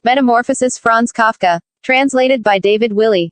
Metamorphosis Franz Kafka. Translated by David Willey.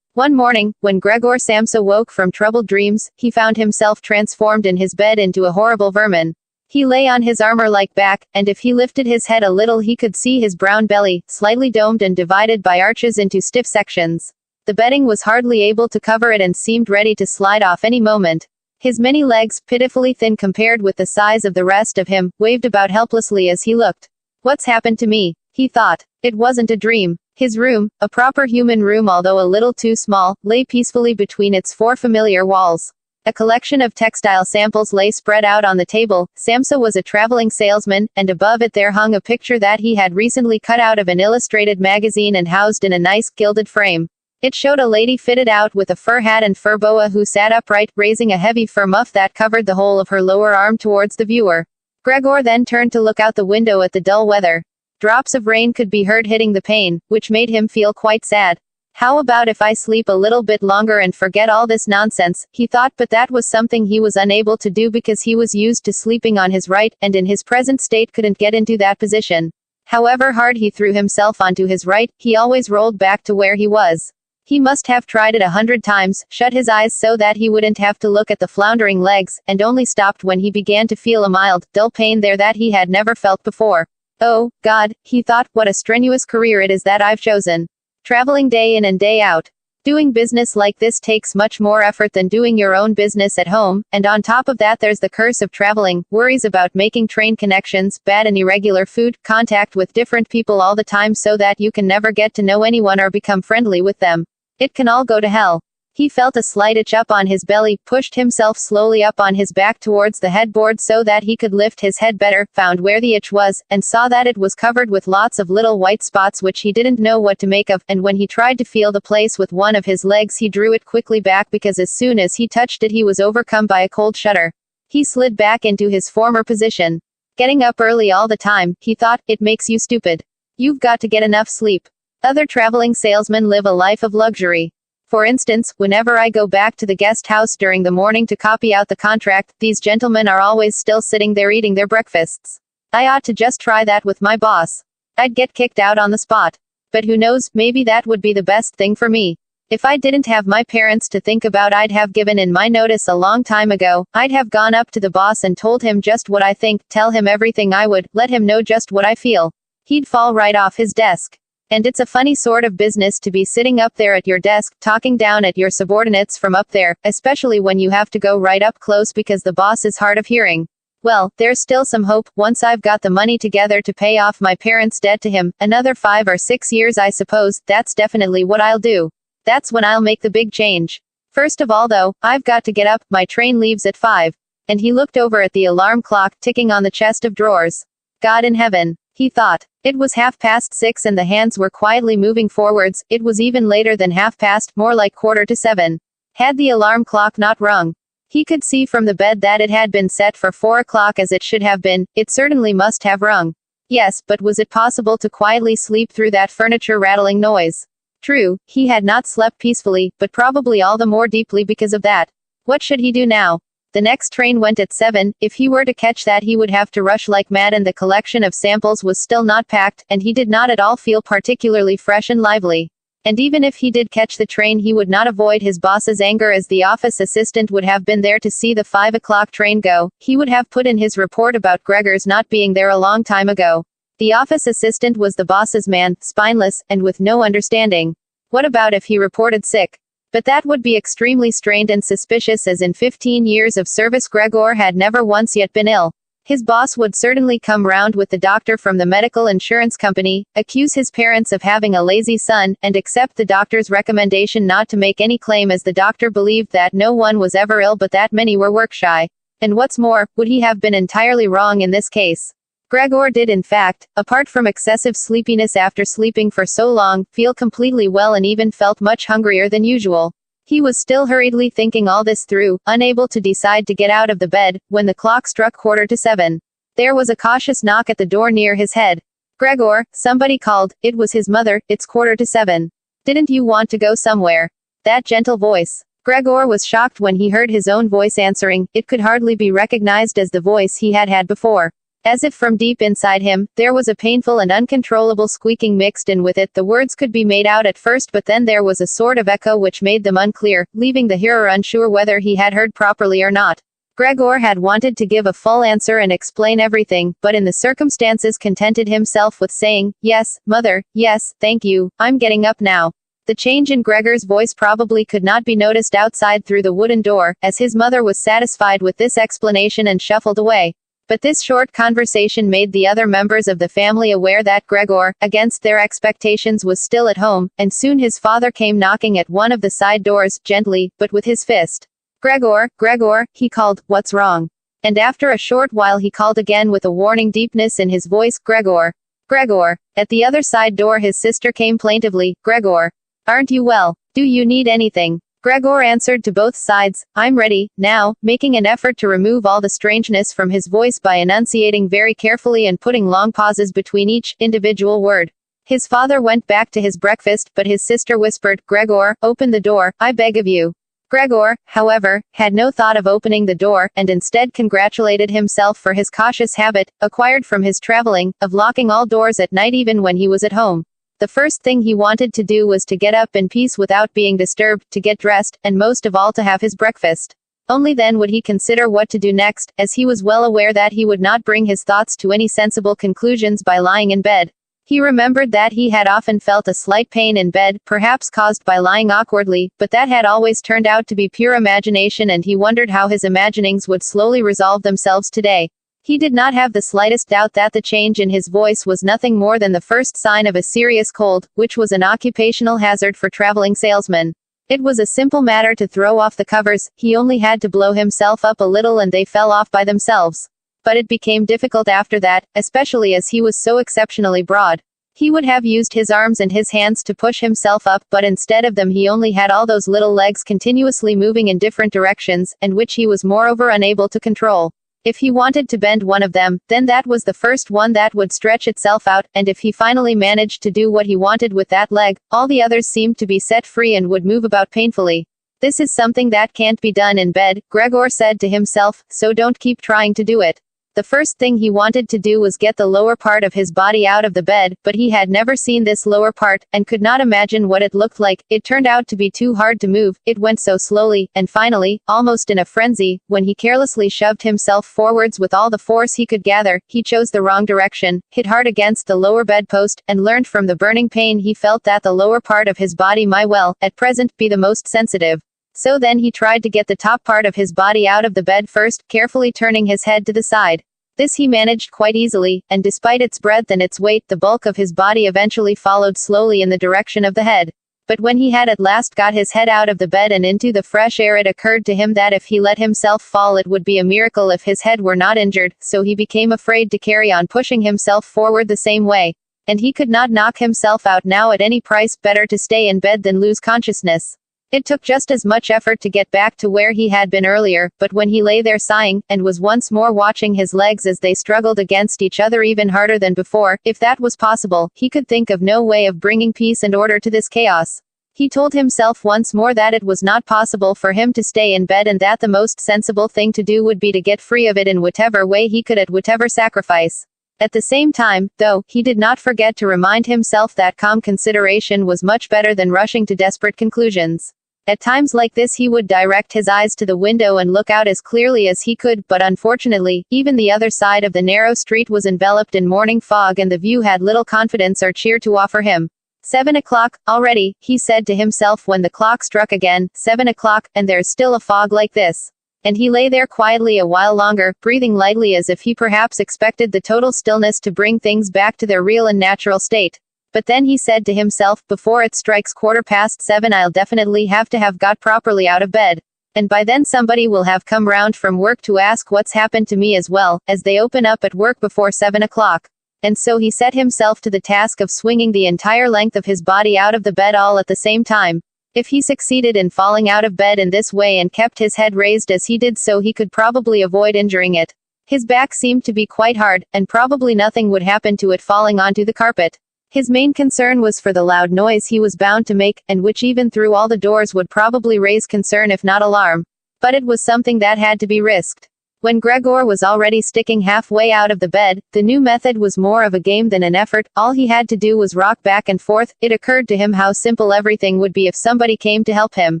One morning, when Gregor Samsa woke from troubled dreams, he found himself transformed in his bed into a horrible vermin. He lay on his armor-like back, and if he lifted his head a little he could see his brown belly, slightly domed and divided by arches into stiff sections. The bedding was hardly able to cover it and seemed ready to slide off any moment. His many legs, pitifully thin compared with the size of the rest of him, waved about helplessly as he looked. "What's happened to me?" he thought. It wasn't a dream. His room, a proper human room although a little too small, lay peacefully between its four familiar walls. A collection of textile samples lay spread out on the table. Samsa was a traveling salesman, and above it there hung a picture that he had recently cut out of an illustrated magazine and housed in a nice, gilded frame. It showed a lady fitted out with a fur hat and fur boa who sat upright, raising a heavy fur muff that covered the whole of her lower arm towards the viewer. Gregor then turned to look out the window at the dull weather. Drops of rain could be heard hitting the pane, which made him feel quite sad. How about if I sleep a little bit longer and forget all this nonsense, he thought, but that was something he was unable to do because he was used to sleeping on his right, and in his present state couldn't get into that position. However hard he threw himself onto his right, he always rolled back to where he was. He must have tried it 100 times, shut his eyes so that he wouldn't have to look at the floundering legs, and only stopped when he began to feel a mild, dull pain there that he had never felt before. Oh, God, he thought, what a strenuous career it is that I've chosen. Traveling day in and day out. Doing business like this takes much more effort than doing your own business at home, and on top of that there's the curse of traveling, worries about making train connections, bad and irregular food, contact with different people all the time so that you can never get to know anyone or become friendly with them. It can all go to hell. He felt a slight itch up on his belly, pushed himself slowly up on his back towards the headboard so that he could lift his head better, found where the itch was, and saw that it was covered with lots of little white spots which he didn't know what to make of, and when he tried to feel the place with one of his legs he drew it quickly back because as soon as he touched it he was overcome by a cold shudder. He slid back into his former position. Getting up early all the time, he thought, it makes you stupid. You've got to get enough sleep. Other traveling salesmen live a life of luxury. For instance, whenever I go back to the guest house during the morning to copy out the contract, these gentlemen are always still sitting there eating their breakfasts. I ought to just try that with my boss. I'd get kicked out on the spot. But who knows, maybe that would be the best thing for me. If I didn't have my parents to think about, I'd have given in my notice a long time ago. I'd have gone up to the boss and told him just what I think, tell him everything I would, let him know just what I feel. He'd fall right off his desk. And it's a funny sort of business to be sitting up there at your desk, talking down at your subordinates from up there, especially when you have to go right up close because the boss is hard of hearing. Well, there's still some hope. Once I've got the money together to pay off my parents' debt to him, another 5 or 6 years I suppose, that's definitely what I'll do. That's when I'll make the big change. First of all though, I've got to get up, my train leaves at 5. And he looked over at the alarm clock ticking on the chest of drawers. God in heaven, he thought. It was 6:30 and the hands were quietly moving forwards. It was even later than 6:30, more like 7:15. Had the alarm clock not rung? He could see from the bed that it had been set for 4 o'clock as it should have been. It certainly must have rung. Yes, but was it possible to quietly sleep through that furniture rattling noise? True, he had not slept peacefully, but probably all the more deeply because of that. What should he do now? The next train went at 7, if he were to catch that he would have to rush like mad and the collection of samples was still not packed, and he did not at all feel particularly fresh and lively. And even if he did catch the train he would not avoid his boss's anger as the office assistant would have been there to see the 5 o'clock train go. He would have put in his report about Gregor's not being there a long time ago. The office assistant was the boss's man, spineless, and with no understanding. What about if he reported sick? But that would be extremely strained and suspicious as in 15 years of service Gregor had never once yet been ill. His boss would certainly come round with the doctor from the medical insurance company, accuse his parents of having a lazy son, and accept the doctor's recommendation not to make any claim as the doctor believed that no one was ever ill but that many were work-shy. And what's more, would he have been entirely wrong in this case? Gregor did in fact, apart from excessive sleepiness after sleeping for so long, feel completely well and even felt much hungrier than usual. He was still hurriedly thinking all this through, unable to decide to get out of the bed, when the clock struck 7:15. There was a cautious knock at the door near his head. Gregor, somebody called. It was his mother. It's 7:15. Didn't you want to go somewhere? That gentle voice. Gregor was shocked when he heard his own voice answering. It could hardly be recognized as the voice he had had before. As if from deep inside him, there was a painful and uncontrollable squeaking mixed in with it. The words could be made out at first, but then there was a sort of echo which made them unclear, leaving the hearer unsure whether he had heard properly or not. Gregor had wanted to give a full answer and explain everything, but in the circumstances contented himself with saying, "Yes, mother, yes, thank you, I'm getting up now." The change in Gregor's voice probably could not be noticed outside through the wooden door, as his mother was satisfied with this explanation and shuffled away. But this short conversation made the other members of the family aware that Gregor, against their expectations, was still at home, and soon his father came knocking at one of the side doors, gently, but with his fist. "Gregor, Gregor," he called, "what's wrong?" And after a short while he called again with a warning deepness in his voice, "Gregor. Gregor." At the other side door his sister came plaintively, "Gregor. Aren't you well? Do you need anything?" Gregor answered to both sides, "I'm ready, now," making an effort to remove all the strangeness from his voice by enunciating very carefully and putting long pauses between each individual word. His father went back to his breakfast, but his sister whispered, "Gregor, open the door, I beg of you." Gregor, however, had no thought of opening the door, and instead congratulated himself for his cautious habit, acquired from his traveling, of locking all doors at night even when he was at home. The first thing he wanted to do was to get up in peace without being disturbed, to get dressed, and most of all to have his breakfast. Only then would he consider what to do next, as he was well aware that he would not bring his thoughts to any sensible conclusions by lying in bed. He remembered that he had often felt a slight pain in bed, perhaps caused by lying awkwardly, but that had always turned out to be pure imagination, and he wondered how his imaginings would slowly resolve themselves today. He did not have the slightest doubt that the change in his voice was nothing more than the first sign of a serious cold, which was an occupational hazard for traveling salesmen. It was a simple matter to throw off the covers, he only had to blow himself up a little and they fell off by themselves. But it became difficult after that, especially as he was so exceptionally broad. He would have used his arms and his hands to push himself up, but instead of them he only had all those little legs continuously moving in different directions, and which he was moreover unable to control. If he wanted to bend one of them, then that was the first one that would stretch itself out, and if he finally managed to do what he wanted with that leg, all the others seemed to be set free and would move about painfully. "This is something that can't be done in bed," Gregor said to himself, "so don't keep trying to do it." The first thing he wanted to do was get the lower part of his body out of the bed, but he had never seen this lower part, and could not imagine what it looked like. It turned out to be too hard to move, it went so slowly, and finally, almost in a frenzy, when he carelessly shoved himself forwards with all the force he could gather, he chose the wrong direction, hit hard against the lower bedpost, and learned from the burning pain he felt that the lower part of his body might well, at present, be the most sensitive. So then he tried to get the top part of his body out of the bed first, carefully turning his head to the side. This he managed quite easily, and despite its breadth and its weight, the bulk of his body eventually followed slowly in the direction of the head. But when he had at last got his head out of the bed and into the fresh air, it occurred to him that if he let himself fall it would be a miracle if his head were not injured, so he became afraid to carry on pushing himself forward the same way. And he could not knock himself out now at any price, better to stay in bed than lose consciousness. It took just as much effort to get back to where he had been earlier, but when he lay there sighing, and was once more watching his legs as they struggled against each other even harder than before, if that was possible, he could think of no way of bringing peace and order to this chaos. He told himself once more that it was not possible for him to stay in bed, and that the most sensible thing to do would be to get free of it in whatever way he could, at whatever sacrifice. At the same time, though, he did not forget to remind himself that calm consideration was much better than rushing to desperate conclusions. At times like this he would direct his eyes to the window and look out as clearly as he could, but unfortunately, even the other side of the narrow street was enveloped in morning fog, and the view had little confidence or cheer to offer him. 7 o'clock, already, he said to himself when the clock struck again, 7 o'clock, and there's still a fog like this. And he lay there quietly a while longer, breathing lightly as if he perhaps expected the total stillness to bring things back to their real and natural state. But then he said to himself, before it strikes 7:15 I'll definitely have to have got properly out of bed. And by then somebody will have come round from work to ask what's happened to me as well, as they open up at work before 7 o'clock. And so he set himself to the task of swinging the entire length of his body out of the bed all at the same time. If he succeeded in falling out of bed in this way and kept his head raised as he did so, he could probably avoid injuring it. His back seemed to be quite hard, and probably nothing would happen to it falling onto the carpet. His main concern was for the loud noise he was bound to make, and which even through all the doors would probably raise concern if not alarm. But it was something that had to be risked. When Gregor was already sticking halfway out of the bed, the new method was more of a game than an effort. All he had to do was rock back and forth. It occurred to him how simple everything would be if somebody came to help him.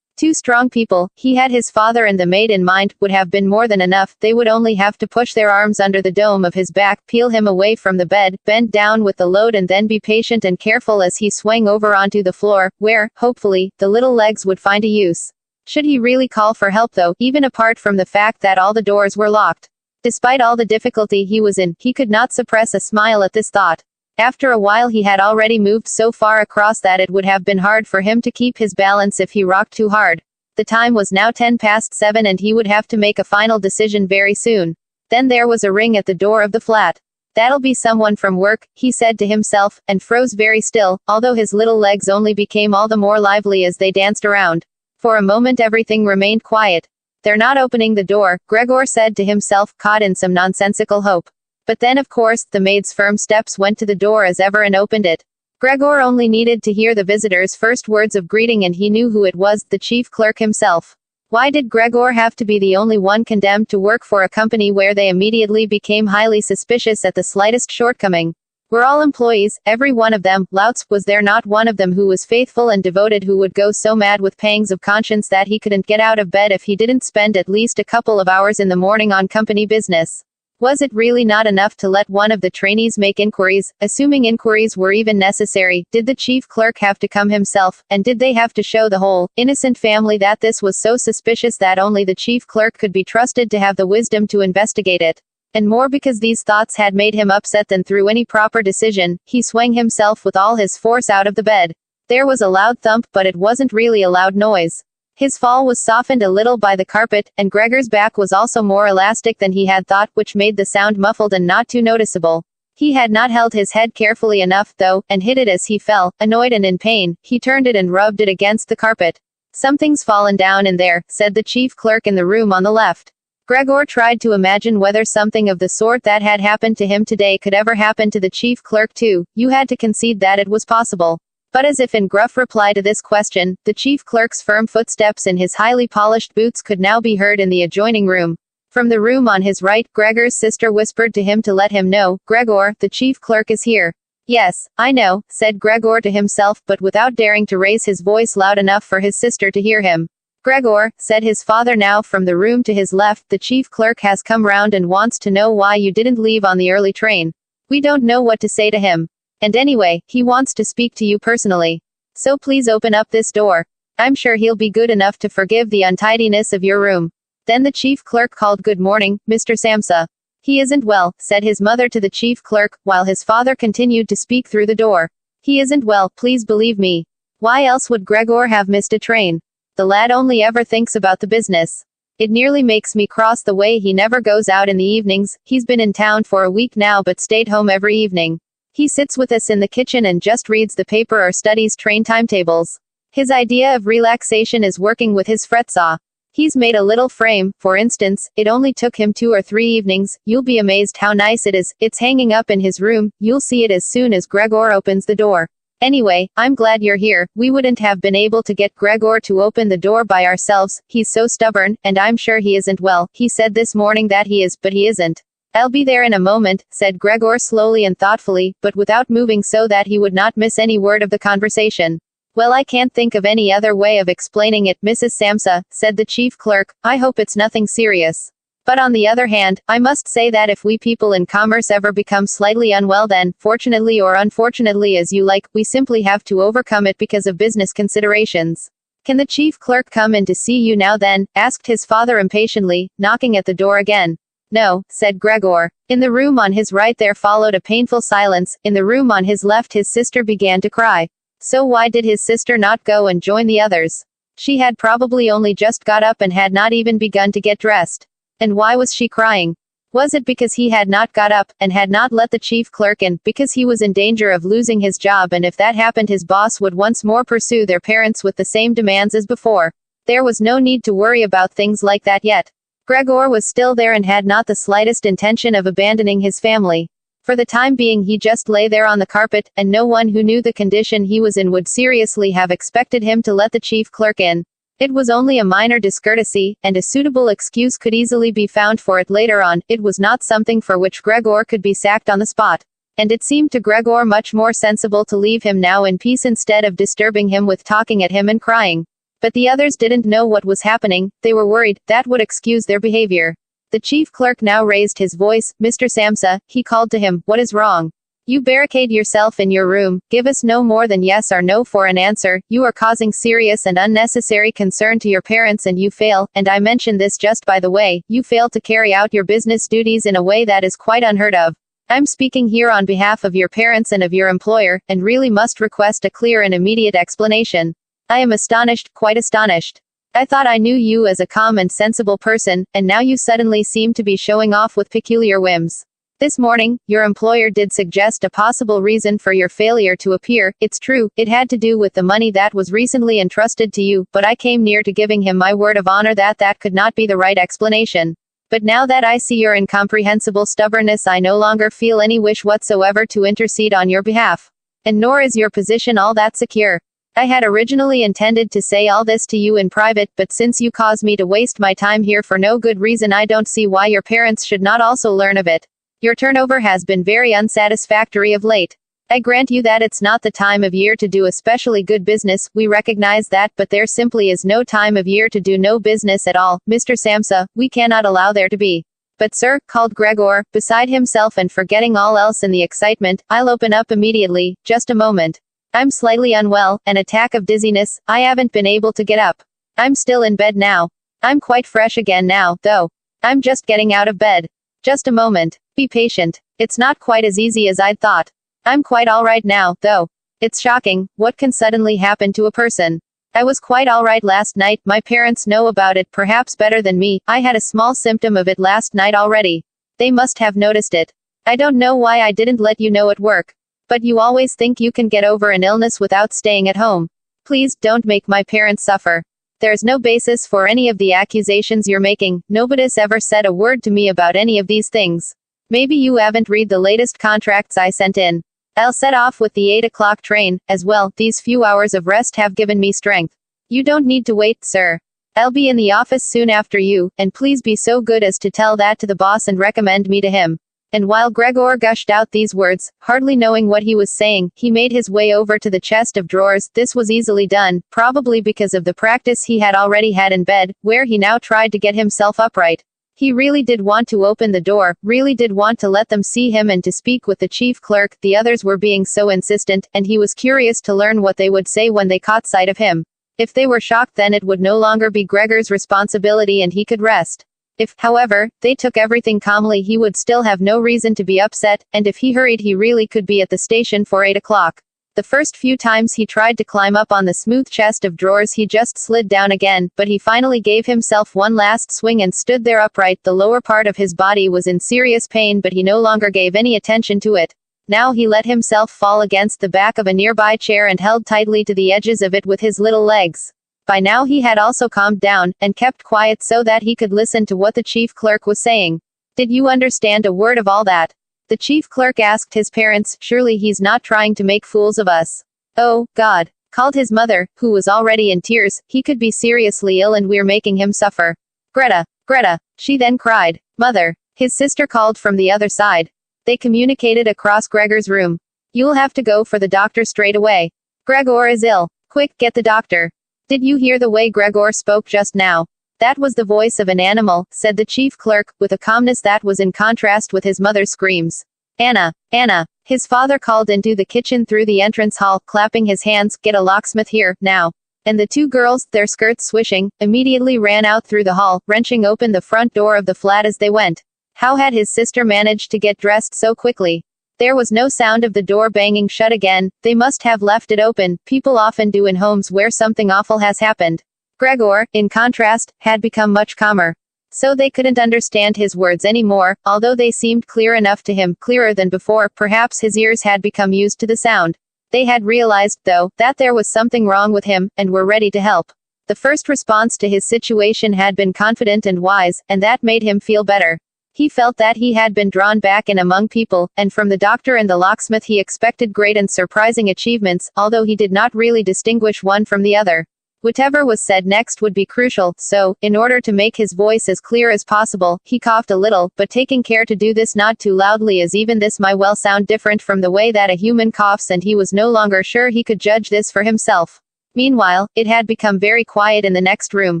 Two strong people, he had his father and the maid in mind, would have been more than enough. They would only have to push their arms under the dome of his back, peel him away from the bed, bend down with the load and then be patient and careful as he swung over onto the floor, where, hopefully, the little legs would find a use. Should he really call for help though, even apart from the fact that all the doors were locked? Despite all the difficulty he was in, he could not suppress a smile at this thought. After a while he had already moved so far across that it would have been hard for him to keep his balance if he rocked too hard. The time was now 7:10 and he would have to make a final decision very soon. Then there was a ring at the door of the flat. That'll be someone from work, he said to himself, and froze very still, although his little legs only became all the more lively as they danced around. For a moment everything remained quiet. They're not opening the door, Gregor said to himself, caught in some nonsensical hope. But then of course, the maid's firm steps went to the door as ever and opened it. Gregor only needed to hear the visitor's first words of greeting and he knew who it was, the chief clerk himself. Why did Gregor have to be the only one condemned to work for a company where they immediately became highly suspicious at the slightest shortcoming? We're all employees, every one of them. Louts, was there not one of them who was faithful and devoted, who would go so mad with pangs of conscience that he couldn't get out of bed if he didn't spend at least a couple of hours in the morning on company business? Was it really not enough to let one of the trainees make inquiries, assuming inquiries were even necessary? Did the chief clerk have to come himself, and did they have to show the whole innocent family that this was so suspicious that only the chief clerk could be trusted to have the wisdom to investigate it? And more because these thoughts had made him upset than through any proper decision, he swung himself with all his force out of the bed. There was a loud thump, but it wasn't really a loud noise. His fall was softened a little by the carpet, and Gregor's back was also more elastic than he had thought, which made the sound muffled and not too noticeable. He had not held his head carefully enough, though, and hit it as he fell. Annoyed and in pain, he turned it and rubbed it against the carpet. Something's fallen down in there, said the chief clerk in the room on the left. Gregor tried to imagine whether something of the sort that had happened to him today could ever happen to the chief clerk too. You had to concede that it was possible. But as if in gruff reply to this question, the chief clerk's firm footsteps in his highly polished boots could now be heard in the adjoining room. From the room on his right, Gregor's sister whispered to him to let him know, Gregor, the chief clerk is here. Yes, I know, said Gregor to himself, but without daring to raise his voice loud enough for his sister to hear him. Gregor, said his father now from the room to his left, the chief clerk has come round and wants to know why you didn't leave on the early train. We don't know what to say to him. And anyway, he wants to speak to you personally. So please open up this door. I'm sure he'll be good enough to forgive the untidiness of your room. Then the chief clerk called, Good morning, Mr. Samsa. He isn't well, said his mother to the chief clerk, while his father continued to speak through the door. He isn't well, please believe me. Why else would Gregor have missed a train? The lad only ever thinks about the business. It nearly makes me cross the way he never goes out in the evenings. He's been in town for a week now but stayed home every evening. He sits with us in the kitchen and just reads the paper or studies train timetables. His idea of relaxation is working with his fretsaw. He's made a little frame, for instance. It only took him 2 or 3 evenings. You'll be amazed how nice it is. It's hanging up in his room. You'll see it as soon as Gregor opens the door. Anyway, I'm glad you're here. We wouldn't have been able to get Gregor to open the door by ourselves. He's so stubborn, and I'm sure he isn't well. He said this morning that he is, but he isn't. I'll be there in a moment, said Gregor slowly and thoughtfully, but without moving so that he would not miss any word of the conversation. Well, I can't think of any other way of explaining it, Mrs. Samsa, said the chief clerk. I hope it's nothing serious. But on the other hand, I must say that if we people in commerce ever become slightly unwell, then, fortunately or unfortunately as you like, we simply have to overcome it because of business considerations. Can the chief clerk come in to see you now then? Asked his father impatiently, knocking at the door again. No, said Gregor. In the room on his right there followed a painful silence. In the room on his left his sister began to cry. So why did his sister not go and join the others? She had probably only just got up and had not even begun to get dressed. And why was she crying? Was it because he had not got up, and had not let the chief clerk in, because he was in danger of losing his job, and if that happened his boss would once more pursue their parents with the same demands as before? There was no need to worry about things like that yet. Gregor was still there and had not the slightest intention of abandoning his family. For the time being he just lay there on the carpet, and no one who knew the condition he was in would seriously have expected him to let the chief clerk in. It was only a minor discourtesy, and a suitable excuse could easily be found for it later on. It was not something for which Gregor could be sacked on the spot. And it seemed to Gregor much more sensible to leave him now in peace instead of disturbing him with talking at him and crying. But the others didn't know what was happening. They were worried that would excuse their behavior. The chief clerk now raised his voice. Mr. Samsa, he called to him, what is wrong? You barricade yourself in your room, give us no more than yes or no for an answer, you are causing serious and unnecessary concern to your parents and you fail, and I mention this just by the way, you fail to carry out your business duties in a way that is quite unheard of. I'm speaking here on behalf of your parents and of your employer, and really must request a clear and immediate explanation. I am astonished, quite astonished. I thought I knew you as a calm and sensible person, and now you suddenly seem to be showing off with peculiar whims. This morning, your employer did suggest a possible reason for your failure to appear. It's true, it had to do with the money that was recently entrusted to you, but I came near to giving him my word of honor that that could not be the right explanation. But now that I see your incomprehensible stubbornness, I no longer feel any wish whatsoever to intercede on your behalf. And nor is your position all that secure. I had originally intended to say all this to you in private, but since you cause me to waste my time here for no good reason, I don't see why your parents should not also learn of it. Your turnover has been very unsatisfactory of late. I grant you that it's not the time of year to do especially good business, we recognize that, but there simply is no time of year to do no business at all, Mr. Samsa, we cannot allow there to be. But sir, called Gregor, beside himself and forgetting all else in the excitement, I'll open up immediately, just a moment. I'm slightly unwell, an attack of dizziness, I haven't been able to get up. I'm still in bed now. I'm quite fresh again now, though. I'm just getting out of bed. Just a moment. Be patient. It's not quite as easy as I'd thought. I'm quite alright now, though. It's shocking, what can suddenly happen to a person. I was quite alright last night, my parents know about it perhaps better than me, I had a small symptom of it last night already. They must have noticed it. I don't know why I didn't let you know at work. But you always think you can get over an illness without staying at home. Please, don't make my parents suffer. There's no basis for any of the accusations you're making, nobody's ever said a word to me about any of these things. Maybe you haven't read the latest contracts I sent in. I'll set off with the 8 o'clock train, as well, these few hours of rest have given me strength. You don't need to wait, sir. I'll be in the office soon after you, and please be so good as to tell that to the boss and recommend me to him. And while Gregor gushed out these words, hardly knowing what he was saying, he made his way over to the chest of drawers. This was easily done, probably because of the practice he had already had in bed, where he now tried to get himself upright. He really did want to open the door, really did want to let them see him and to speak with the chief clerk. The others were being so insistent, and he was curious to learn what they would say when they caught sight of him. If they were shocked, then it would no longer be Gregor's responsibility and he could rest. If, however, they took everything calmly, he would still have no reason to be upset, and if he hurried, he really could be at the station for 8 o'clock. The first few times he tried to climb up on the smooth chest of drawers, he just slid down again, but he finally gave himself one last swing and stood there upright. The lower part of his body was in serious pain, but he no longer gave any attention to it. Now he let himself fall against the back of a nearby chair and held tightly to the edges of it with his little legs. By now he had also calmed down, and kept quiet so that he could listen to what the chief clerk was saying. Did you understand a word of all that? The chief clerk asked his parents. Surely he's not trying to make fools of us. Oh, God. Called his mother, who was already in tears. He could be seriously ill and we're making him suffer. Greta, Greta, she then cried. Mother. His sister called from the other side. They communicated across Gregor's room. You'll have to go for the doctor straight away. Gregor is ill. Quick, get the doctor. Did you hear the way Gregor spoke just now? That was the voice of an animal, said the chief clerk, with a calmness that was in contrast with his mother's screams. Anna, Anna, his father called into the kitchen through the entrance hall, clapping his hands. Get a locksmith here, now. And the two girls, their skirts swishing, immediately ran out through the hall, wrenching open the front door of the flat as they went. How had his sister managed to get dressed so quickly? There was no sound of the door banging shut again. They must have left it open. People often do in homes where something awful has happened. Gregor, in contrast, had become much calmer. So they couldn't understand his words anymore, although they seemed clear enough to him, clearer than before. Perhaps his ears had become used to the sound. They had realized, though, that there was something wrong with him, and were ready to help. The first response to his situation had been confident and wise, and that made him feel better. He felt that he had been drawn back in among people, and from the doctor and the locksmith he expected great and surprising achievements, although he did not really distinguish one from the other. Whatever was said next would be crucial, so, in order to make his voice as clear as possible, he coughed a little, but taking care to do this not too loudly, as even this might well sound different from the way that a human coughs, and he was no longer sure he could judge this for himself. Meanwhile, it had become very quiet in the next room.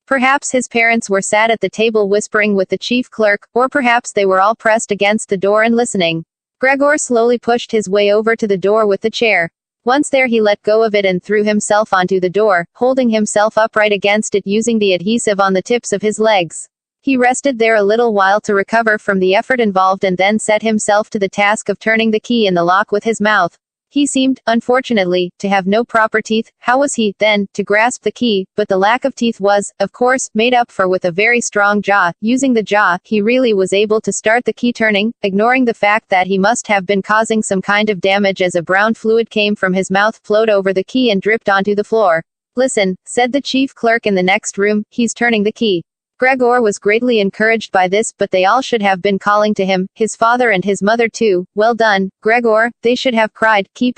Perhaps his parents were sat at the table whispering with the chief clerk, or perhaps they were all pressed against the door and listening. Gregor slowly pushed his way over to the door with the chair. Once there, he let go of it and threw himself onto the door, holding himself upright against it using the adhesive on the tips of his legs. He rested there a little while to recover from the effort involved and then set himself to the task of turning the key in the lock with his mouth. He seemed, unfortunately, to have no proper teeth. How was he, then, to grasp the key? But the lack of teeth was, of course, made up for with a very strong jaw. Using the jaw, he really was able to start the key turning, ignoring the fact that he must have been causing some kind of damage as a brown fluid came from his mouth, flowed over the key and dripped onto the floor. "Listen," said the chief clerk in the next room, "he's turning the key." Gregor was greatly encouraged by this, but they all should have been calling to him, his father and his mother too. "Well done, Gregor," they should have cried, "keep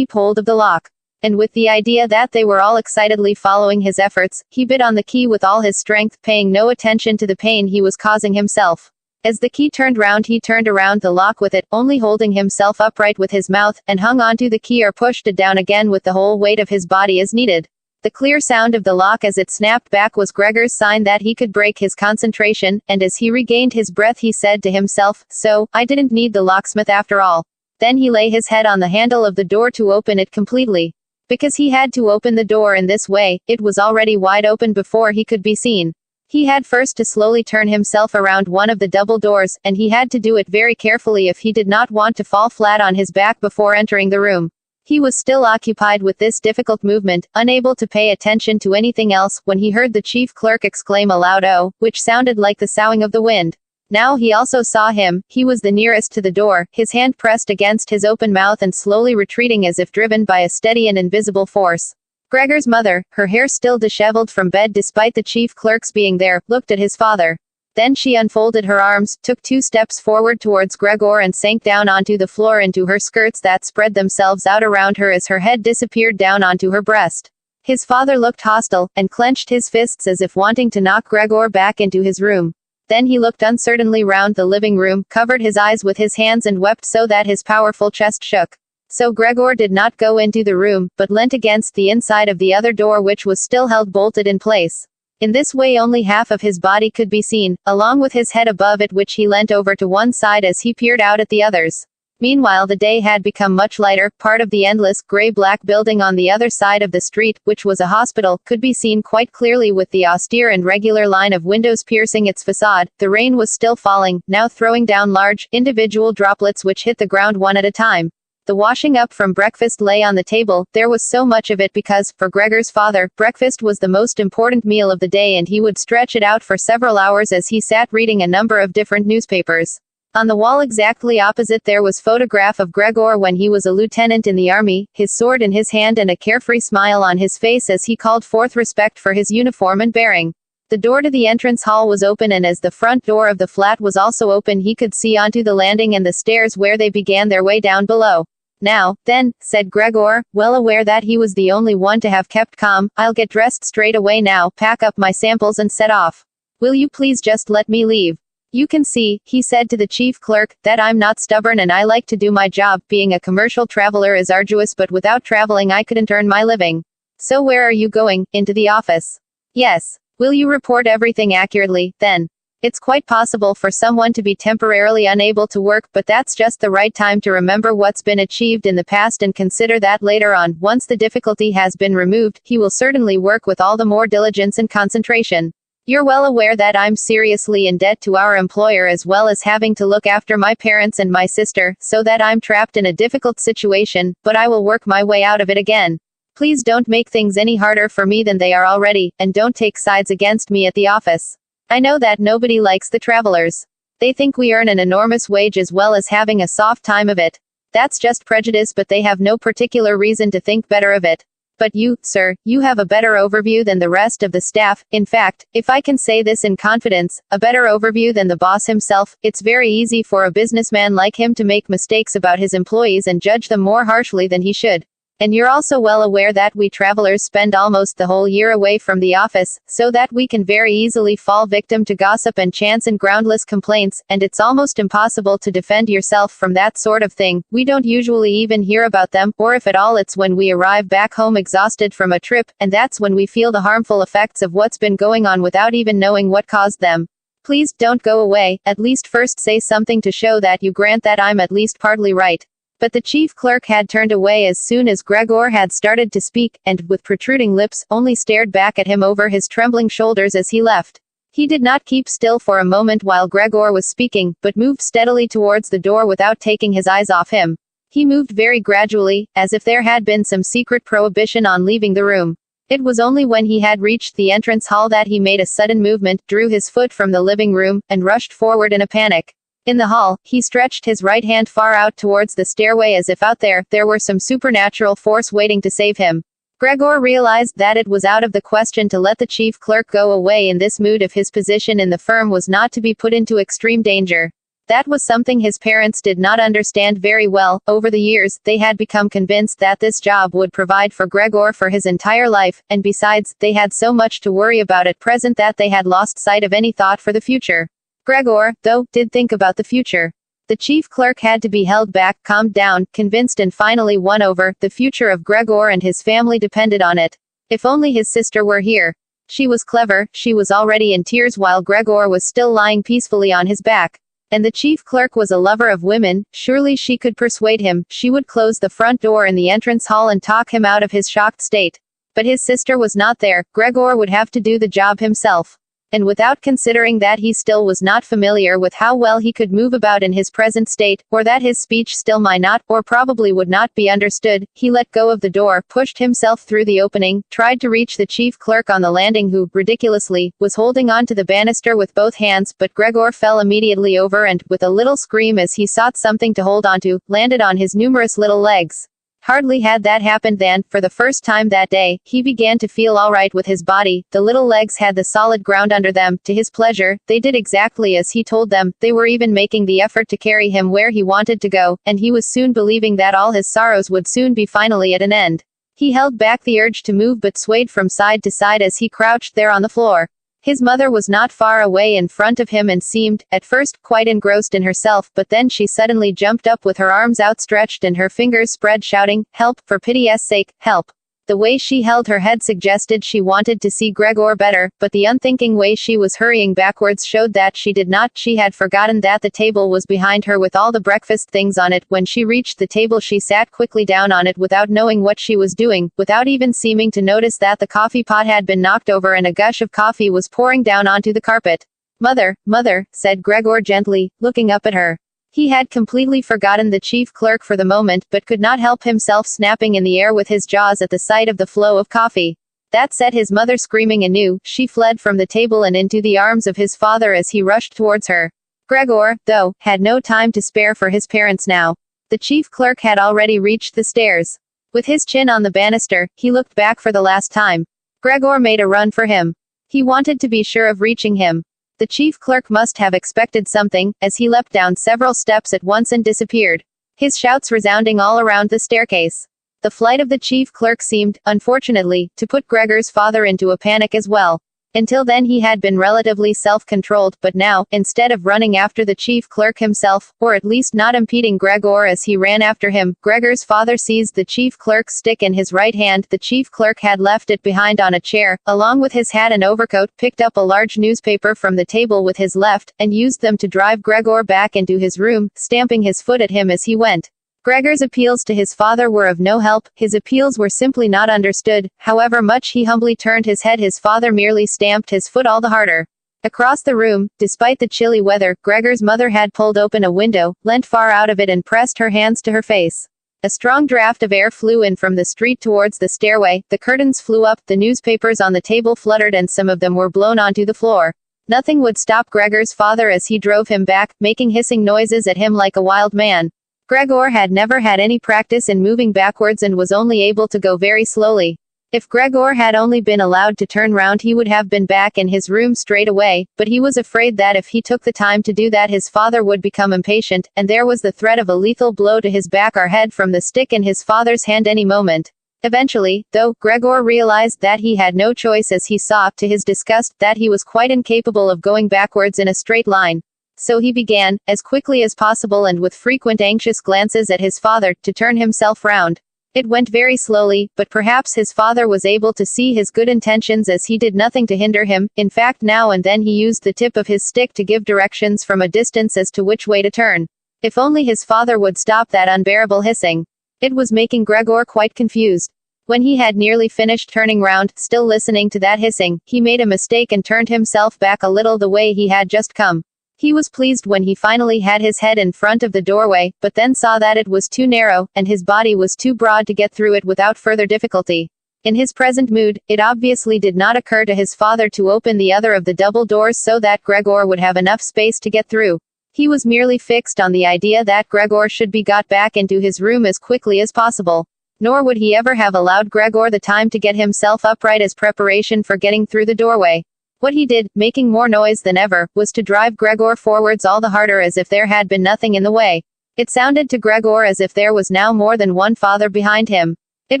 hold of the lock." And with the idea that they were all excitedly following his efforts, he bit on the key with all his strength, paying no attention to the pain he was causing himself. As the key turned round, he turned around the lock with it, only holding himself upright with his mouth, and hung onto the key or pushed it down again with the whole weight of his body as needed. The clear sound of the lock as it snapped back was Gregor's sign that he could break his concentration, and as he regained his breath he said to himself, "So, I didn't need the locksmith after all." Then he lay his head on the handle of the door to open it completely. Because he had to open the door in this way, it was already wide open before he could be seen. He had first to slowly turn himself around one of the double doors, and he had to do it very carefully if he did not want to fall flat on his back before entering the room. He was still occupied with this difficult movement, unable to pay attention to anything else, when he heard the chief clerk exclaim a loud "oh," which sounded like the soughing of the wind. Now he also saw him. He was the nearest to the door, his hand pressed against his open mouth and slowly retreating as if driven by a steady and invisible force. Gregor's mother, her hair still disheveled from bed despite the chief clerk's being there, looked at his father. Then she unfolded her arms, took 2 steps forward towards Gregor and sank down onto the floor into her skirts that spread themselves out around her as her head disappeared down onto her breast. His father looked hostile, and clenched his fists as if wanting to knock Gregor back into his room. Then he looked uncertainly round the living room, covered his eyes with his hands and wept so that his powerful chest shook. So Gregor did not go into the room, but leant against the inside of the other door which was still held bolted in place. In this way only half of his body could be seen, along with his head above it which he leant over to one side as he peered out at the others. Meanwhile the day had become much lighter. Part of the endless, grey-black building on the other side of the street, which was a hospital, could be seen quite clearly with the austere and regular line of windows piercing its facade. The rain was still falling, now throwing down large, individual droplets which hit the ground one at a time. The washing up from breakfast lay on the table. There was so much of it because, for Gregor's father, breakfast was the most important meal of the day and he would stretch it out for several hours as he sat reading a number of different newspapers. On the wall exactly opposite there was photograph of Gregor when he was a lieutenant in the army, his sword in his hand and a carefree smile on his face as he called forth respect for his uniform and bearing. The door to the entrance hall was open and as the front door of the flat was also open he could see onto the landing and the stairs where they began their way down below. "Now, then," said Gregor, well aware that he was the only one to have kept calm, "I'll get dressed straight away now, pack up my samples and set off. Will you please just let me leave? You can see," he said to the chief clerk, "that I'm not stubborn and I like to do my job. Being a commercial traveler is arduous, but without traveling I couldn't earn my living. So where are you going? Into the office?" "Yes." "Will you report everything accurately, then? It's quite possible for someone to be temporarily unable to work, but that's just the right time to remember what's been achieved in the past and consider that later on, once the difficulty has been removed, he will certainly work with all the more diligence and concentration. You're well aware that I'm seriously in debt to our employer as well as having to look after my parents and my sister, so that I'm trapped in a difficult situation, but I will work my way out of it again. Please don't make things any harder for me than they are already, and don't take sides against me at the office. I know that nobody likes the travelers. They think we earn an enormous wage as well as having a soft time of it. That's just prejudice, but they have no particular reason to think better of it. But you, sir, you have a better overview than the rest of the staff. In fact, if I can say this in confidence, a better overview than the boss himself. It's very easy for a businessman like him to make mistakes about his employees and judge them more harshly than he should. And you're also well aware that we travelers spend almost the whole year away from the office, so that we can very easily fall victim to gossip and chance and groundless complaints, and it's almost impossible to defend yourself from that sort of thing. We don't usually even hear about them, or if at all it's when we arrive back home exhausted from a trip, and that's when we feel the harmful effects of what's been going on without even knowing what caused them. Please, don't go away, at least first say something to show that you grant that I'm at least partly right. But the chief clerk had turned away as soon as Gregor had started to speak, and, with protruding lips, only stared back at him over his trembling shoulders as he left. He did not keep still for a moment while Gregor was speaking, but moved steadily towards the door without taking his eyes off him. He moved very gradually, as if there had been some secret prohibition on leaving the room. It was only when he had reached the entrance hall that he made a sudden movement, drew his foot from the living room, and rushed forward in a panic. In the hall, he stretched his right hand far out towards the stairway as if out there were some supernatural force waiting to save him. Gregor realized that it was out of the question to let the chief clerk go away in this mood if his position in the firm was not to be put into extreme danger. That was something his parents did not understand very well. Over the years, they had become convinced that this job would provide for Gregor for his entire life, and besides, they had so much to worry about at present that they had lost sight of any thought for the future. Gregor, though, did think about the future. The chief clerk had to be held back, calmed down, convinced and finally won over. The future of Gregor and his family depended on it. If only his sister were here. She was clever, she was already in tears while Gregor was still lying peacefully on his back. And the chief clerk was a lover of women, surely she could persuade him. She would close the front door in the entrance hall and talk him out of his shocked state. But his sister was not there. Gregor would have to do the job himself. And without considering that he still was not familiar with how well he could move about in his present state, or that his speech still might not, or probably would not be understood, he let go of the door, pushed himself through the opening, tried to reach the chief clerk on the landing who, ridiculously, was holding on to the banister with both hands, but Gregor fell immediately over and, with a little scream as he sought something to hold onto, landed on his numerous little legs. Hardly had that happened than, for the first time that day, he began to feel all right with his body. The little legs had the solid ground under them. To his pleasure, they did exactly as he told them. They were even making the effort to carry him where he wanted to go, and he was soon believing that all his sorrows would soon be finally at an end. He held back the urge to move but swayed from side to side as he crouched there on the floor. His mother was not far away in front of him and seemed, at first, quite engrossed in herself, but then she suddenly jumped up with her arms outstretched and her fingers spread shouting, "Help, for pity's sake, help." The way she held her head suggested she wanted to see Gregor better, but the unthinking way she was hurrying backwards showed that she did not. She had forgotten that the table was behind her with all the breakfast things on it. When she reached the table she sat quickly down on it without knowing what she was doing, without even seeming to notice that the coffee pot had been knocked over and a gush of coffee was pouring down onto the carpet. "Mother, mother," said Gregor gently, looking up at her. He had completely forgotten the chief clerk for the moment, but could not help himself snapping in the air with his jaws at the sight of the flow of coffee. That set his mother screaming anew. She fled from the table and into the arms of his father as he rushed towards her. Gregor, though, had no time to spare for his parents now. The chief clerk had already reached the stairs. With his chin on the banister, he looked back for the last time. Gregor made a run for him. He wanted to be sure of reaching him. The chief clerk must have expected something, as he leapt down several steps at once and disappeared. His shouts resounding all around the staircase. The flight of the chief clerk seemed, unfortunately, to put Gregor's father into a panic as well. Until then he had been relatively self-controlled, but now, instead of running after the chief clerk himself, or at least not impeding Gregor as he ran after him, Gregor's father seized the chief clerk's stick in his right hand. The chief clerk had left it behind on a chair, along with his hat and overcoat, picked up a large newspaper from the table with his left, and used them to drive Gregor back into his room, stamping his foot at him as he went. Gregor's appeals to his father were of no help. His appeals were simply not understood. However much he humbly turned his head, his father merely stamped his foot all the harder. Across the room, despite the chilly weather, Gregor's mother had pulled open a window, leant far out of it and pressed her hands to her face. A strong draft of air flew in from the street towards the stairway, the curtains flew up, the newspapers on the table fluttered and some of them were blown onto the floor. Nothing would stop Gregor's father as he drove him back, making hissing noises at him like a wild man. Gregor had never had any practice in moving backwards and was only able to go very slowly. If Gregor had only been allowed to turn round, he would have been back in his room straight away, but he was afraid that if he took the time to do that his father would become impatient, and there was the threat of a lethal blow to his back or head from the stick in his father's hand any moment. Eventually, though, Gregor realized that he had no choice as he saw, to his disgust, that he was quite incapable of going backwards in a straight line. So he began, as quickly as possible and with frequent anxious glances at his father, to turn himself round. It went very slowly, but perhaps his father was able to see his good intentions as he did nothing to hinder him. In fact, now and then he used the tip of his stick to give directions from a distance as to which way to turn. If only his father would stop that unbearable hissing. It was making Gregor quite confused. When he had nearly finished turning round, still listening to that hissing, he made a mistake and turned himself back a little the way he had just come. He was pleased when he finally had his head in front of the doorway, but then saw that it was too narrow, and his body was too broad to get through it without further difficulty. In his present mood, it obviously did not occur to his father to open the other of the double doors so that Gregor would have enough space to get through. He was merely fixed on the idea that Gregor should be got back into his room as quickly as possible. Nor would he ever have allowed Gregor the time to get himself upright as preparation for getting through the doorway. What he did, making more noise than ever, was to drive Gregor forwards all the harder as if there had been nothing in the way. It sounded to Gregor as if there was now more than one father behind him. It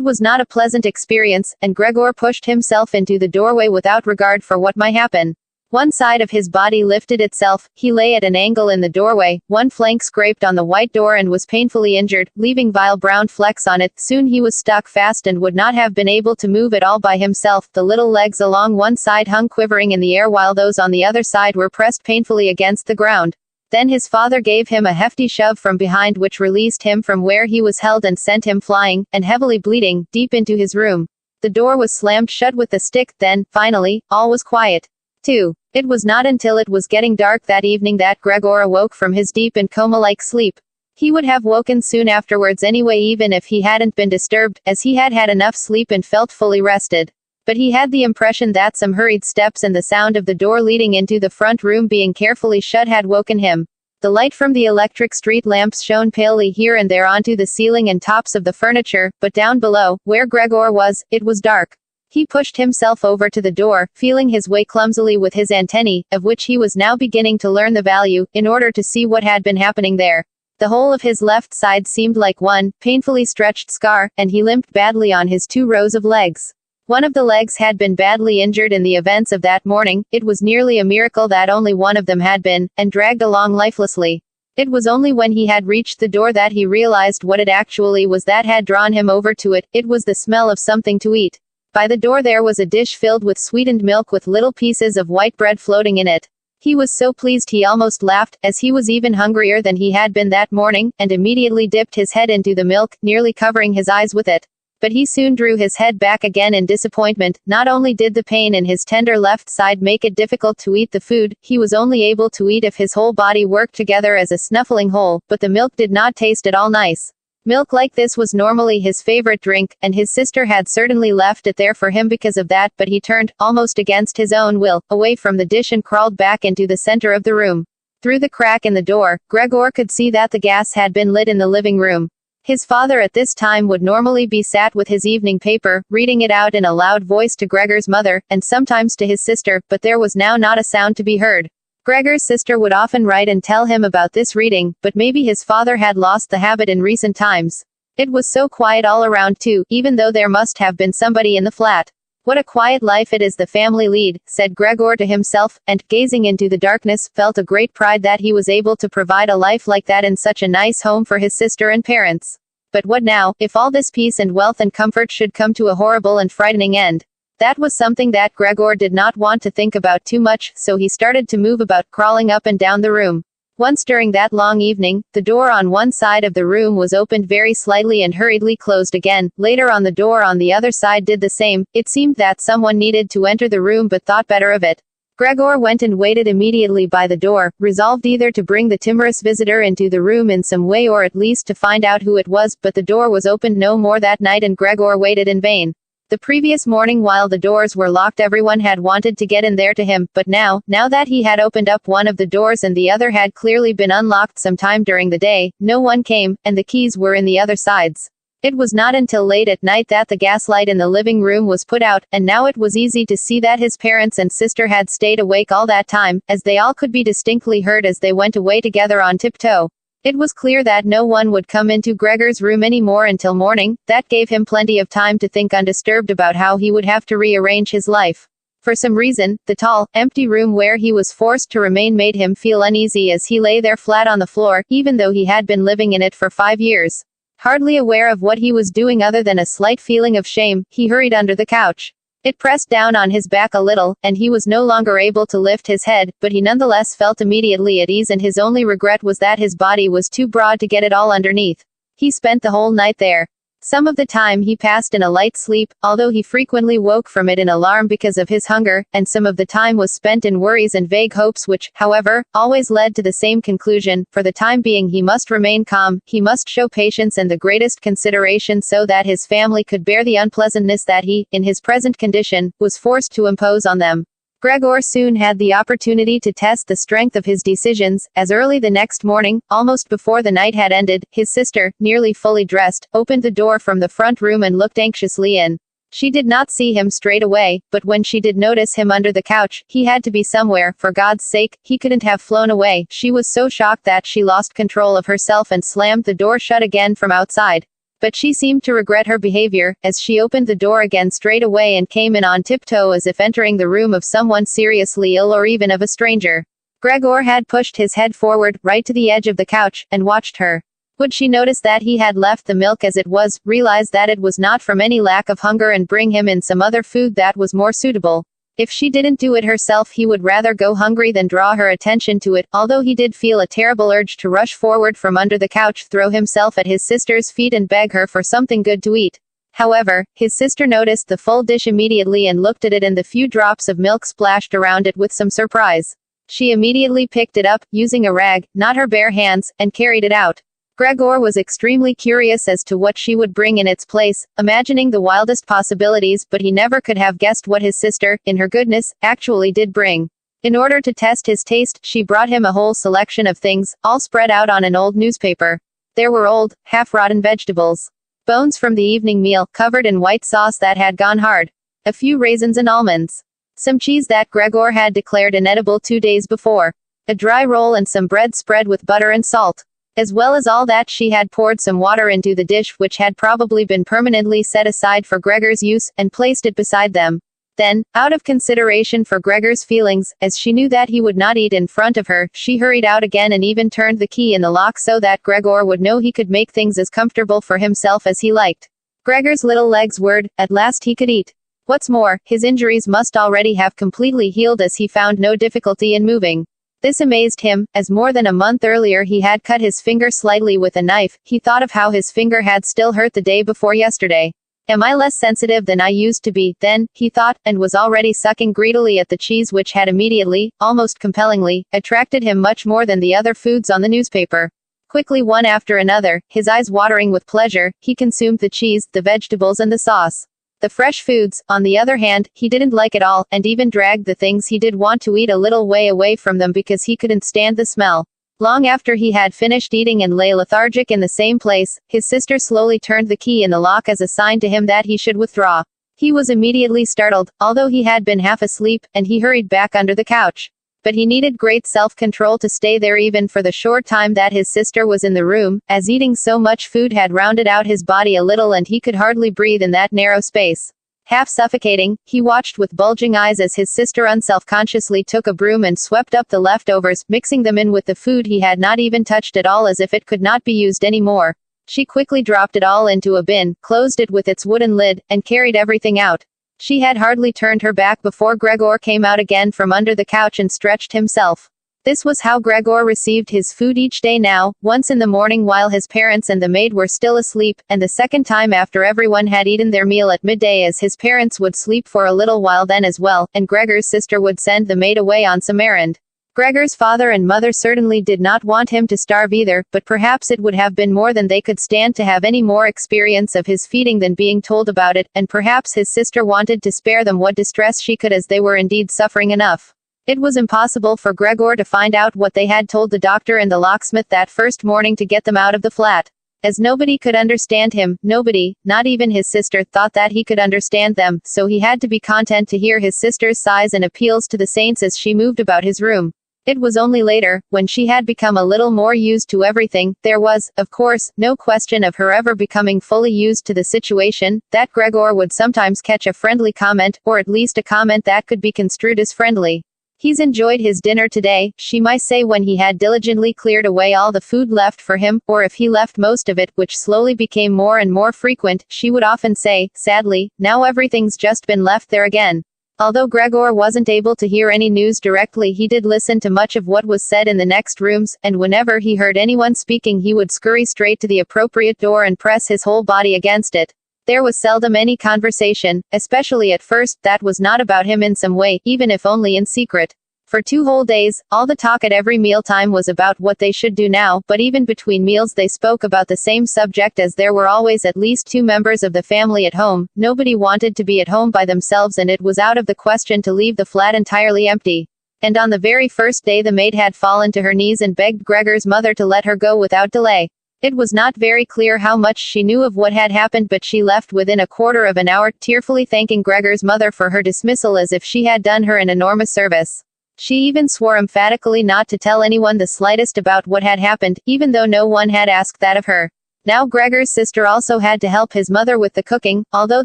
was not a pleasant experience, and Gregor pushed himself into the doorway without regard for what might happen. One side of his body lifted itself, he lay at an angle in the doorway, one flank scraped on the white door and was painfully injured, leaving vile brown flecks on it. Soon he was stuck fast and would not have been able to move at all by himself. The little legs along one side hung quivering in the air while those on the other side were pressed painfully against the ground. Then his father gave him a hefty shove from behind which released him from where he was held and sent him flying, and heavily bleeding, deep into his room. The door was slammed shut with a stick. Then, finally, all was quiet. 2. It was not until it was getting dark that evening that Gregor awoke from his deep and coma-like sleep. He would have woken soon afterwards anyway even if he hadn't been disturbed, as he had had enough sleep and felt fully rested. But he had the impression that some hurried steps and the sound of the door leading into the front room being carefully shut had woken him. The light from the electric street lamps shone palely here and there onto the ceiling and tops of the furniture, but down below, where Gregor was, it was dark. He pushed himself over to the door, feeling his way clumsily with his antennae, of which he was now beginning to learn the value, in order to see what had been happening there. The whole of his left side seemed like one painfully stretched scar, and he limped badly on his 2 rows of legs. One of the legs had been badly injured in the events of that morning. It was nearly a miracle that only one of them had been, and dragged along lifelessly. It was only when he had reached the door that he realized what it actually was that had drawn him over to it. It was the smell of something to eat. By the door there was a dish filled with sweetened milk with little pieces of white bread floating in it. He was so pleased he almost laughed, as he was even hungrier than he had been that morning, and immediately dipped his head into the milk, nearly covering his eyes with it. But he soon drew his head back again in disappointment. Not only did the pain in his tender left side make it difficult to eat the food, he was only able to eat if his whole body worked together as a snuffling whole, but the milk did not taste at all nice. Milk like this was normally his favorite drink, and his sister had certainly left it there for him because of that, but he turned, almost against his own will, away from the dish and crawled back into the center of the room. Through the crack in the door, Gregor could see that the gas had been lit in the living room. His father at this time would normally be sat with his evening paper, reading it out in a loud voice to Gregor's mother, and sometimes to his sister, but there was now not a sound to be heard. Gregor's sister would often write and tell him about this reading, but maybe his father had lost the habit in recent times. It was so quiet all around too, even though there must have been somebody in the flat. What a quiet life it is the family lead, said Gregor to himself, and, gazing into the darkness, felt a great pride that he was able to provide a life like that in such a nice home for his sister and parents. But what now, if all this peace and wealth and comfort should come to a horrible and frightening end? That was something that Gregor did not want to think about too much, so he started to move about, crawling up and down the room. Once during that long evening, the door on one side of the room was opened very slightly and hurriedly closed again. Later on the door on the other side did the same. It seemed that someone needed to enter the room but thought better of it. Gregor went and waited immediately by the door, resolved either to bring the timorous visitor into the room in some way or at least to find out who it was, but the door was opened no more that night and Gregor waited in vain. The previous morning while the doors were locked everyone had wanted to get in there to him, but now that he had opened up one of the doors and the other had clearly been unlocked some time during the day, no one came, and the keys were in the other sides. It was not until late at night that the gaslight in the living room was put out, and now it was easy to see that his parents and sister had stayed awake all that time, as they all could be distinctly heard as they went away together on tiptoe. It was clear that no one would come into Gregor's room anymore until morning. That gave him plenty of time to think undisturbed about how he would have to rearrange his life. For some reason, the tall, empty room where he was forced to remain made him feel uneasy as he lay there flat on the floor, even though he had been living in it for 5 years. Hardly aware of what he was doing other than a slight feeling of shame, he hurried under the couch. It pressed down on his back a little, and he was no longer able to lift his head, but he nonetheless felt immediately at ease, and his only regret was that his body was too broad to get it all underneath. He spent the whole night there. Some of the time he passed in a light sleep, although he frequently woke from it in alarm because of his hunger, and some of the time was spent in worries and vague hopes which, however, always led to the same conclusion. For the time being he must remain calm, he must show patience and the greatest consideration so that his family could bear the unpleasantness that he, in his present condition, was forced to impose on them. Gregor soon had the opportunity to test the strength of his decisions, as early the next morning, almost before the night had ended, his sister, nearly fully dressed, opened the door from the front room and looked anxiously in. She did not see him straight away, but when she did notice him under the couch, he had to be somewhere. For God's sake, he couldn't have flown away. She was so shocked that she lost control of herself and slammed the door shut again from outside. But she seemed to regret her behavior, as she opened the door again straight away and came in on tiptoe as if entering the room of someone seriously ill or even of a stranger. Gregor had pushed his head forward, right to the edge of the couch, and watched her. Would she notice that he had left the milk as it was, realize that it was not from any lack of hunger and bring him in some other food that was more suitable? If she didn't do it herself he would rather go hungry than draw her attention to it, although he did feel a terrible urge to rush forward from under the couch, throw himself at his sister's feet and beg her for something good to eat. However, his sister noticed the full dish immediately and looked at it and the few drops of milk splashed around it with some surprise. She immediately picked it up, using a rag, not her bare hands, and carried it out. Gregor was extremely curious as to what she would bring in its place, imagining the wildest possibilities, but he never could have guessed what his sister, in her goodness, actually did bring. In order to test his taste, she brought him a whole selection of things, all spread out on an old newspaper. There were old, half-rotten vegetables. Bones from the evening meal, covered in white sauce that had gone hard. A few raisins and almonds. Some cheese that Gregor had declared inedible 2 days before. A dry roll and some bread spread with butter and salt. As well as all that, she had poured some water into the dish, which had probably been permanently set aside for Gregor's use, and placed it beside them. Then, out of consideration for Gregor's feelings, as she knew that he would not eat in front of her, she hurried out again and even turned the key in the lock so that Gregor would know he could make things as comfortable for himself as he liked. Gregor's little legs whirred. At last he could eat. What's more, his injuries must already have completely healed as he found no difficulty in moving. This amazed him, as more than a month earlier he had cut his finger slightly with a knife. He thought of how his finger had still hurt the day before yesterday. Am I less sensitive than I used to be, then, he thought, and was already sucking greedily at the cheese which had immediately, almost compellingly, attracted him much more than the other foods on the newspaper. Quickly one after another, his eyes watering with pleasure, he consumed the cheese, the vegetables and the sauce. The fresh foods, on the other hand, he didn't like at all, and even dragged the things he did want to eat a little way away from them because he couldn't stand the smell. Long after he had finished eating and lay lethargic in the same place, his sister slowly turned the key in the lock as a sign to him that he should withdraw. He was immediately startled, although he had been half asleep, and he hurried back under the couch. But he needed great self-control to stay there even for the short time that his sister was in the room, as eating so much food had rounded out his body a little and he could hardly breathe in that narrow space. Half suffocating, he watched with bulging eyes as his sister unselfconsciously took a broom and swept up the leftovers, mixing them in with the food he had not even touched at all as if it could not be used anymore. She quickly dropped it all into a bin, closed it with its wooden lid, and carried everything out. She had hardly turned her back before Gregor came out again from under the couch and stretched himself. This was how Gregor received his food each day now, once in the morning while his parents and the maid were still asleep, and the second time after everyone had eaten their meal at midday as his parents would sleep for a little while then as well, and Gregor's sister would send the maid away on some errand. Gregor's father and mother certainly did not want him to starve either, but perhaps it would have been more than they could stand to have any more experience of his feeding than being told about it, and perhaps his sister wanted to spare them what distress she could as they were indeed suffering enough. It was impossible for Gregor to find out what they had told the doctor and the locksmith that first morning to get them out of the flat. As nobody could understand him, nobody, not even his sister, thought that he could understand them, so he had to be content to hear his sister's sighs and appeals to the saints as she moved about his room. It was only later, when she had become a little more used to everything, there was, of course, no question of her ever becoming fully used to the situation, that Gregor would sometimes catch a friendly comment, or at least a comment that could be construed as friendly. "He's enjoyed his dinner today," she might say when he had diligently cleared away all the food left for him, or if he left most of it, which slowly became more and more frequent, she would often say, sadly, "Now everything's just been left there again." Although Gregor wasn't able to hear any news directly, he did listen to much of what was said in the next rooms, and whenever he heard anyone speaking he would scurry straight to the appropriate door and press his whole body against it. There was seldom any conversation, especially at first, that was not about him in some way, even if only in secret. For 2 whole days, all the talk at every mealtime was about what they should do now, but even between meals they spoke about the same subject as there were always at least 2 members of the family at home. Nobody wanted to be at home by themselves and it was out of the question to leave the flat entirely empty. And on the very first day the maid had fallen to her knees and begged Gregor's mother to let her go without delay. It was not very clear how much she knew of what had happened, but she left within a quarter of an hour, tearfully thanking Gregor's mother for her dismissal as if she had done her an enormous service. She even swore emphatically not to tell anyone the slightest about what had happened, even though no one had asked that of her. Now Gregor's sister also had to help his mother with the cooking, although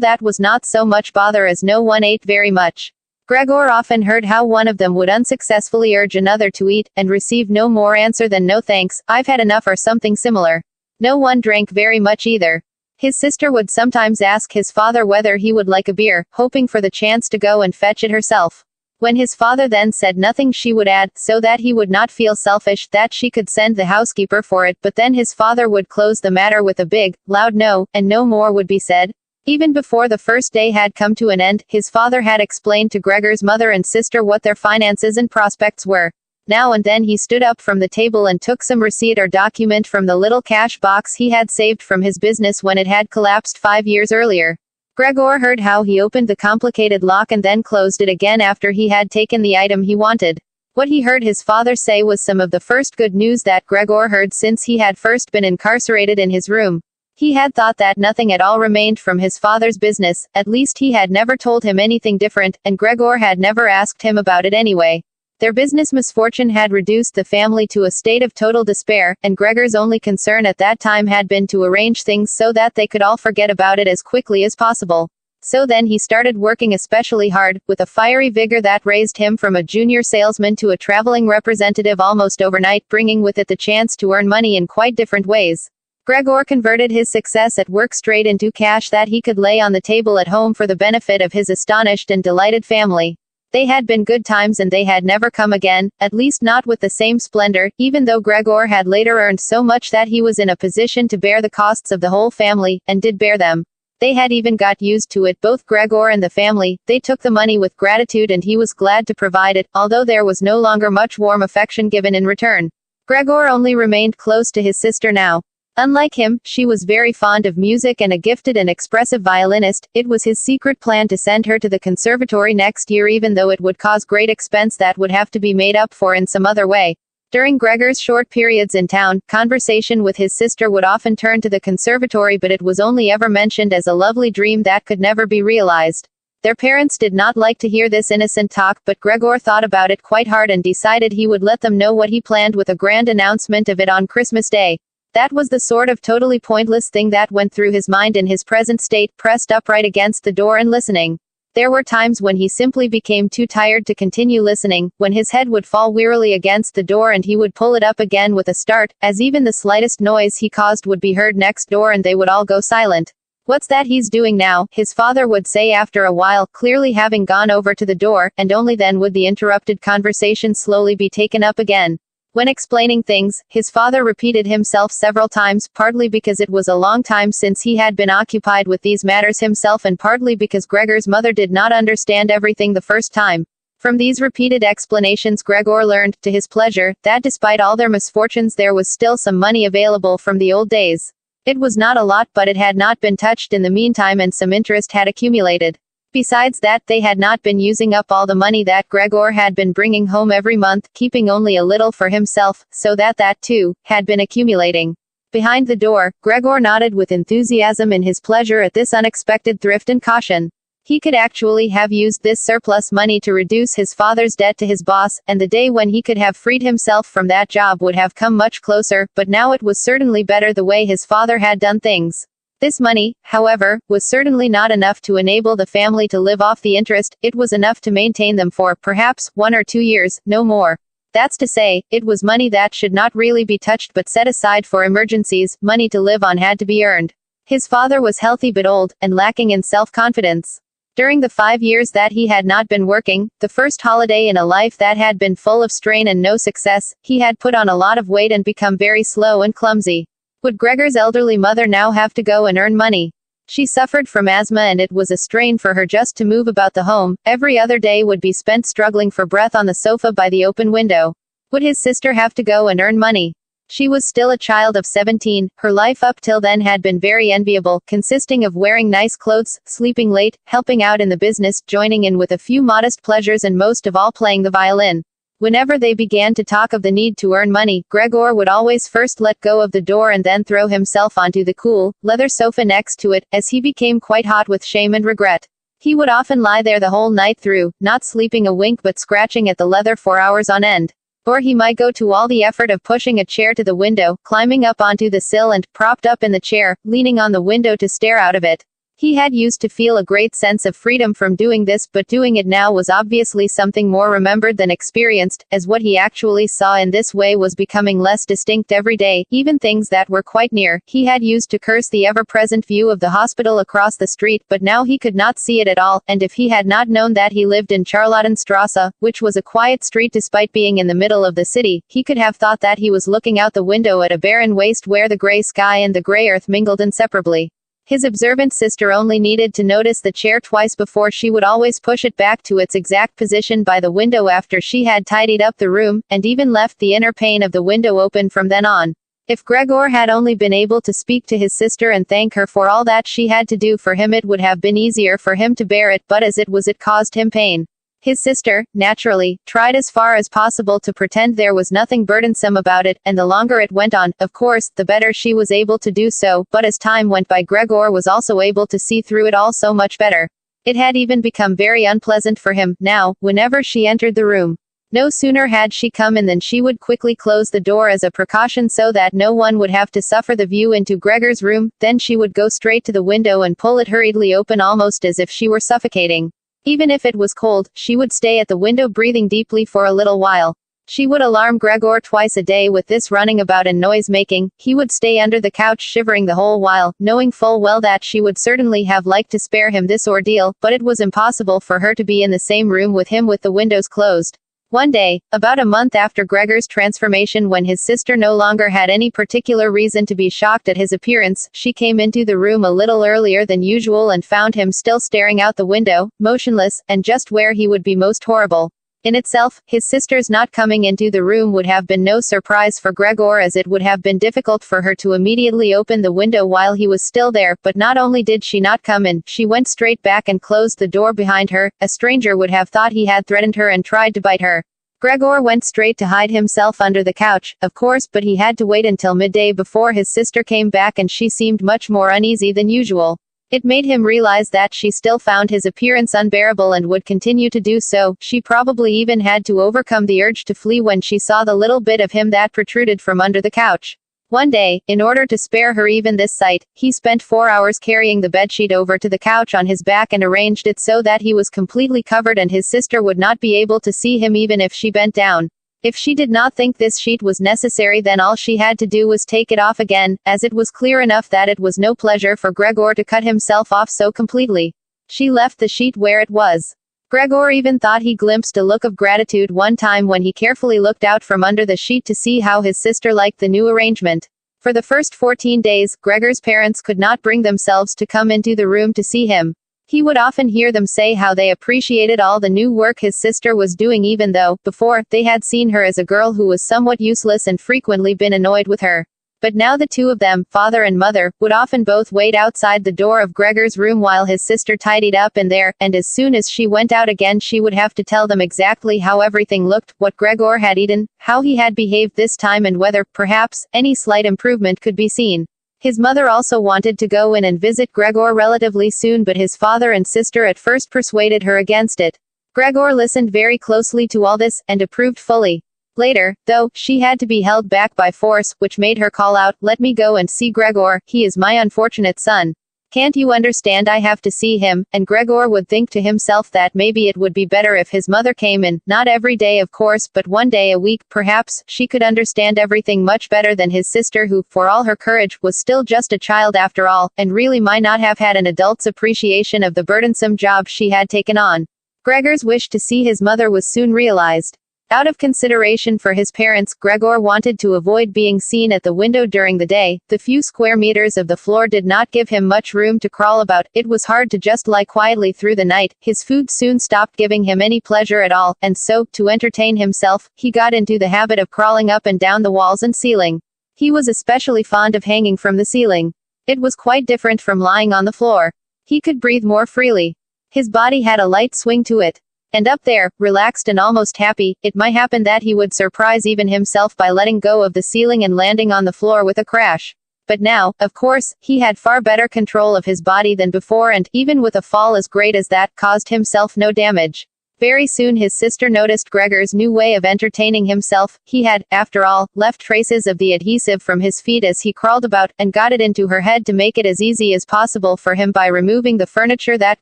that was not so much bother as no one ate very much. Gregor often heard how one of them would unsuccessfully urge another to eat, and receive no more answer than "No thanks, I've had enough," or something similar. No one drank very much either. His sister would sometimes ask his father whether he would like a beer, hoping for the chance to go and fetch it herself. When his father then said nothing she would add, so that he would not feel selfish, that she could send the housekeeper for it, but then his father would close the matter with a big, loud no, and no more would be said. Even before the first day had come to an end, his father had explained to Gregor's mother and sister what their finances and prospects were. Now and then he stood up from the table and took some receipt or document from the little cash box he had saved from his business when it had collapsed 5 years earlier. Gregor heard how he opened the complicated lock and then closed it again after he had taken the item he wanted. What he heard his father say was some of the first good news that Gregor heard since he had first been incarcerated in his room. He had thought that nothing at all remained from his father's business, at least he had never told him anything different, and Gregor had never asked him about it anyway. Their business misfortune had reduced the family to a state of total despair, and Gregor's only concern at that time had been to arrange things so that they could all forget about it as quickly as possible. So then he started working especially hard, with a fiery vigor that raised him from a junior salesman to a traveling representative almost overnight, bringing with it the chance to earn money in quite different ways. Gregor converted his success at work straight into cash that he could lay on the table at home for the benefit of his astonished and delighted family. They had been good times and they had never come again, at least not with the same splendor, even though Gregor had later earned so much that he was in a position to bear the costs of the whole family, and did bear them. They had even got used to it, both Gregor and the family. They took the money with gratitude and he was glad to provide it, although there was no longer much warm affection given in return. Gregor only remained close to his sister now. Unlike him, she was very fond of music and a gifted and expressive violinist. It was his secret plan to send her to the conservatory next year, even though it would cause great expense that would have to be made up for in some other way. During Gregor's short periods in town, conversation with his sister would often turn to the conservatory, but it was only ever mentioned as a lovely dream that could never be realized. Their parents did not like to hear this innocent talk, but Gregor thought about it quite hard and decided he would let them know what he planned with a grand announcement of it on Christmas Day. That was the sort of totally pointless thing that went through his mind in his present state, pressed upright against the door and listening. There were times when he simply became too tired to continue listening, when his head would fall wearily against the door and he would pull it up again with a start, as even the slightest noise he caused would be heard next door and they would all go silent. "What's that he's doing now?" his father would say after a while, clearly having gone over to the door, and only then would the interrupted conversation slowly be taken up again. When explaining things, his father repeated himself several times, partly because it was a long time since he had been occupied with these matters himself and partly because Gregor's mother did not understand everything the first time. From these repeated explanations Gregor learned, to his pleasure, that despite all their misfortunes there was still some money available from the old days. It was not a lot, but it had not been touched in the meantime and some interest had accumulated. Besides that, they had not been using up all the money that Gregor had been bringing home every month, keeping only a little for himself, so that too, had been accumulating. Behind the door, Gregor nodded with enthusiasm in his pleasure at this unexpected thrift and caution. He could actually have used this surplus money to reduce his father's debt to his boss, and the day when he could have freed himself from that job would have come much closer, but now it was certainly better the way his father had done things. This money, however, was certainly not enough to enable the family to live off the interest. It was enough to maintain them for, perhaps, 1 or 2 years, no more. That's to say, it was money that should not really be touched but set aside for emergencies. Money to live on had to be earned. His father was healthy but old, and lacking in self-confidence. During the 5 years that he had not been working, the first holiday in a life that had been full of strain and no success, he had put on a lot of weight and become very slow and clumsy. Would Gregor's elderly mother now have to go and earn money? She suffered from asthma and it was a strain for her just to move about the home. Every other day would be spent struggling for breath on the sofa by the open window. Would his sister have to go and earn money? She was still a child of 17, her life up till then had been very enviable, consisting of wearing nice clothes, sleeping late, helping out in the business, joining in with a few modest pleasures and most of all playing the violin. Whenever they began to talk of the need to earn money, Gregor would always first let go of the door and then throw himself onto the cool, leather sofa next to it, as he became quite hot with shame and regret. He would often lie there the whole night through, not sleeping a wink but scratching at the leather for hours on end. Or he might go to all the effort of pushing a chair to the window, climbing up onto the sill and, propped up in the chair, leaning on the window to stare out of it. He had used to feel a great sense of freedom from doing this, but doing it now was obviously something more remembered than experienced, as what he actually saw in this way was becoming less distinct every day, even things that were quite near. He had used to curse the ever-present view of the hospital across the street, but now he could not see it at all, and if he had not known that he lived in Charlottenstrasse, which was a quiet street despite being in the middle of the city, he could have thought that he was looking out the window at a barren waste where the gray sky and the gray earth mingled inseparably. His observant sister only needed to notice the chair twice before she would always push it back to its exact position by the window after she had tidied up the room, and even left the inner pane of the window open from then on. If Gregor had only been able to speak to his sister and thank her for all that she had to do for him, it would have been easier for him to bear it, but as it was, it caused him pain. His sister, naturally, tried as far as possible to pretend there was nothing burdensome about it, and the longer it went on, of course, the better she was able to do so, but as time went by Gregor was also able to see through it all so much better. It had even become very unpleasant for him, now, whenever she entered the room. No sooner had she come in than she would quickly close the door as a precaution so that no one would have to suffer the view into Gregor's room, then she would go straight to the window and pull it hurriedly open almost as if she were suffocating. Even if it was cold, she would stay at the window breathing deeply for a little while. She would alarm Gregor twice a day with this running about and noise making. He would stay under the couch shivering the whole while, knowing full well that she would certainly have liked to spare him this ordeal, but it was impossible for her to be in the same room with him with the windows closed. One day, about a month after Gregor's transformation, when his sister no longer had any particular reason to be shocked at his appearance, she came into the room a little earlier than usual and found him still staring out the window, motionless, and just where he would be most horrible. In itself, his sister's not coming into the room would have been no surprise for Gregor, as it would have been difficult for her to immediately open the window while he was still there, but not only did she not come in, she went straight back and closed the door behind her. A stranger would have thought he had threatened her and tried to bite her. Gregor went straight to hide himself under the couch, of course, but he had to wait until midday before his sister came back, and she seemed much more uneasy than usual. It made him realize that she still found his appearance unbearable and would continue to do so. She probably even had to overcome the urge to flee when she saw the little bit of him that protruded from under the couch. One day, in order to spare her even this sight, he spent 4 hours carrying the bedsheet over to the couch on his back and arranged it so that he was completely covered and his sister would not be able to see him even if she bent down. If she did not think this sheet was necessary, then all she had to do was take it off again, as it was clear enough that it was no pleasure for Gregor to cut himself off so completely. She left the sheet where it was. Gregor even thought he glimpsed a look of gratitude one time when he carefully looked out from under the sheet to see how his sister liked the new arrangement. For the first 14 days, Gregor's parents could not bring themselves to come into the room to see him. He would often hear them say how they appreciated all the new work his sister was doing, even though, before, they had seen her as a girl who was somewhat useless and frequently been annoyed with her. But now the two of them, father and mother, would often both wait outside the door of Gregor's room while his sister tidied up in there, and as soon as she went out again she would have to tell them exactly how everything looked, what Gregor had eaten, how he had behaved this time, and whether, perhaps, any slight improvement could be seen. His mother also wanted to go in and visit Gregor relatively soon, but his father and sister at first persuaded her against it. Gregor listened very closely to all this, and approved fully. Later, though, she had to be held back by force, which made her call out, "Let me go and see Gregor, he is my unfortunate son. Can't you understand I have to see him?" And Gregor would think to himself that maybe it would be better if his mother came in, not every day of course, but one day a week, perhaps. She could understand everything much better than his sister, who, for all her courage, was still just a child after all, and really might not have had an adult's appreciation of the burdensome job she had taken on. Gregor's wish to see his mother was soon realized. Out of consideration for his parents, Gregor wanted to avoid being seen at the window during the day. The few square meters of the floor did not give him much room to crawl about. It was hard to just lie quietly through the night. His food soon stopped giving him any pleasure at all, and so, to entertain himself, he got into the habit of crawling up and down the walls and ceiling. He was especially fond of hanging from the ceiling. It was quite different from lying on the floor. He could breathe more freely. His body had a light swing to it. And up there, relaxed and almost happy, it might happen that he would surprise even himself by letting go of the ceiling and landing on the floor with a crash. But now, of course, he had far better control of his body than before, and, even with a fall as great as that, caused himself no damage. Very soon his sister noticed Gregor's new way of entertaining himself. He had, after all, left traces of the adhesive from his feet as he crawled about, and got it into her head to make it as easy as possible for him by removing the furniture that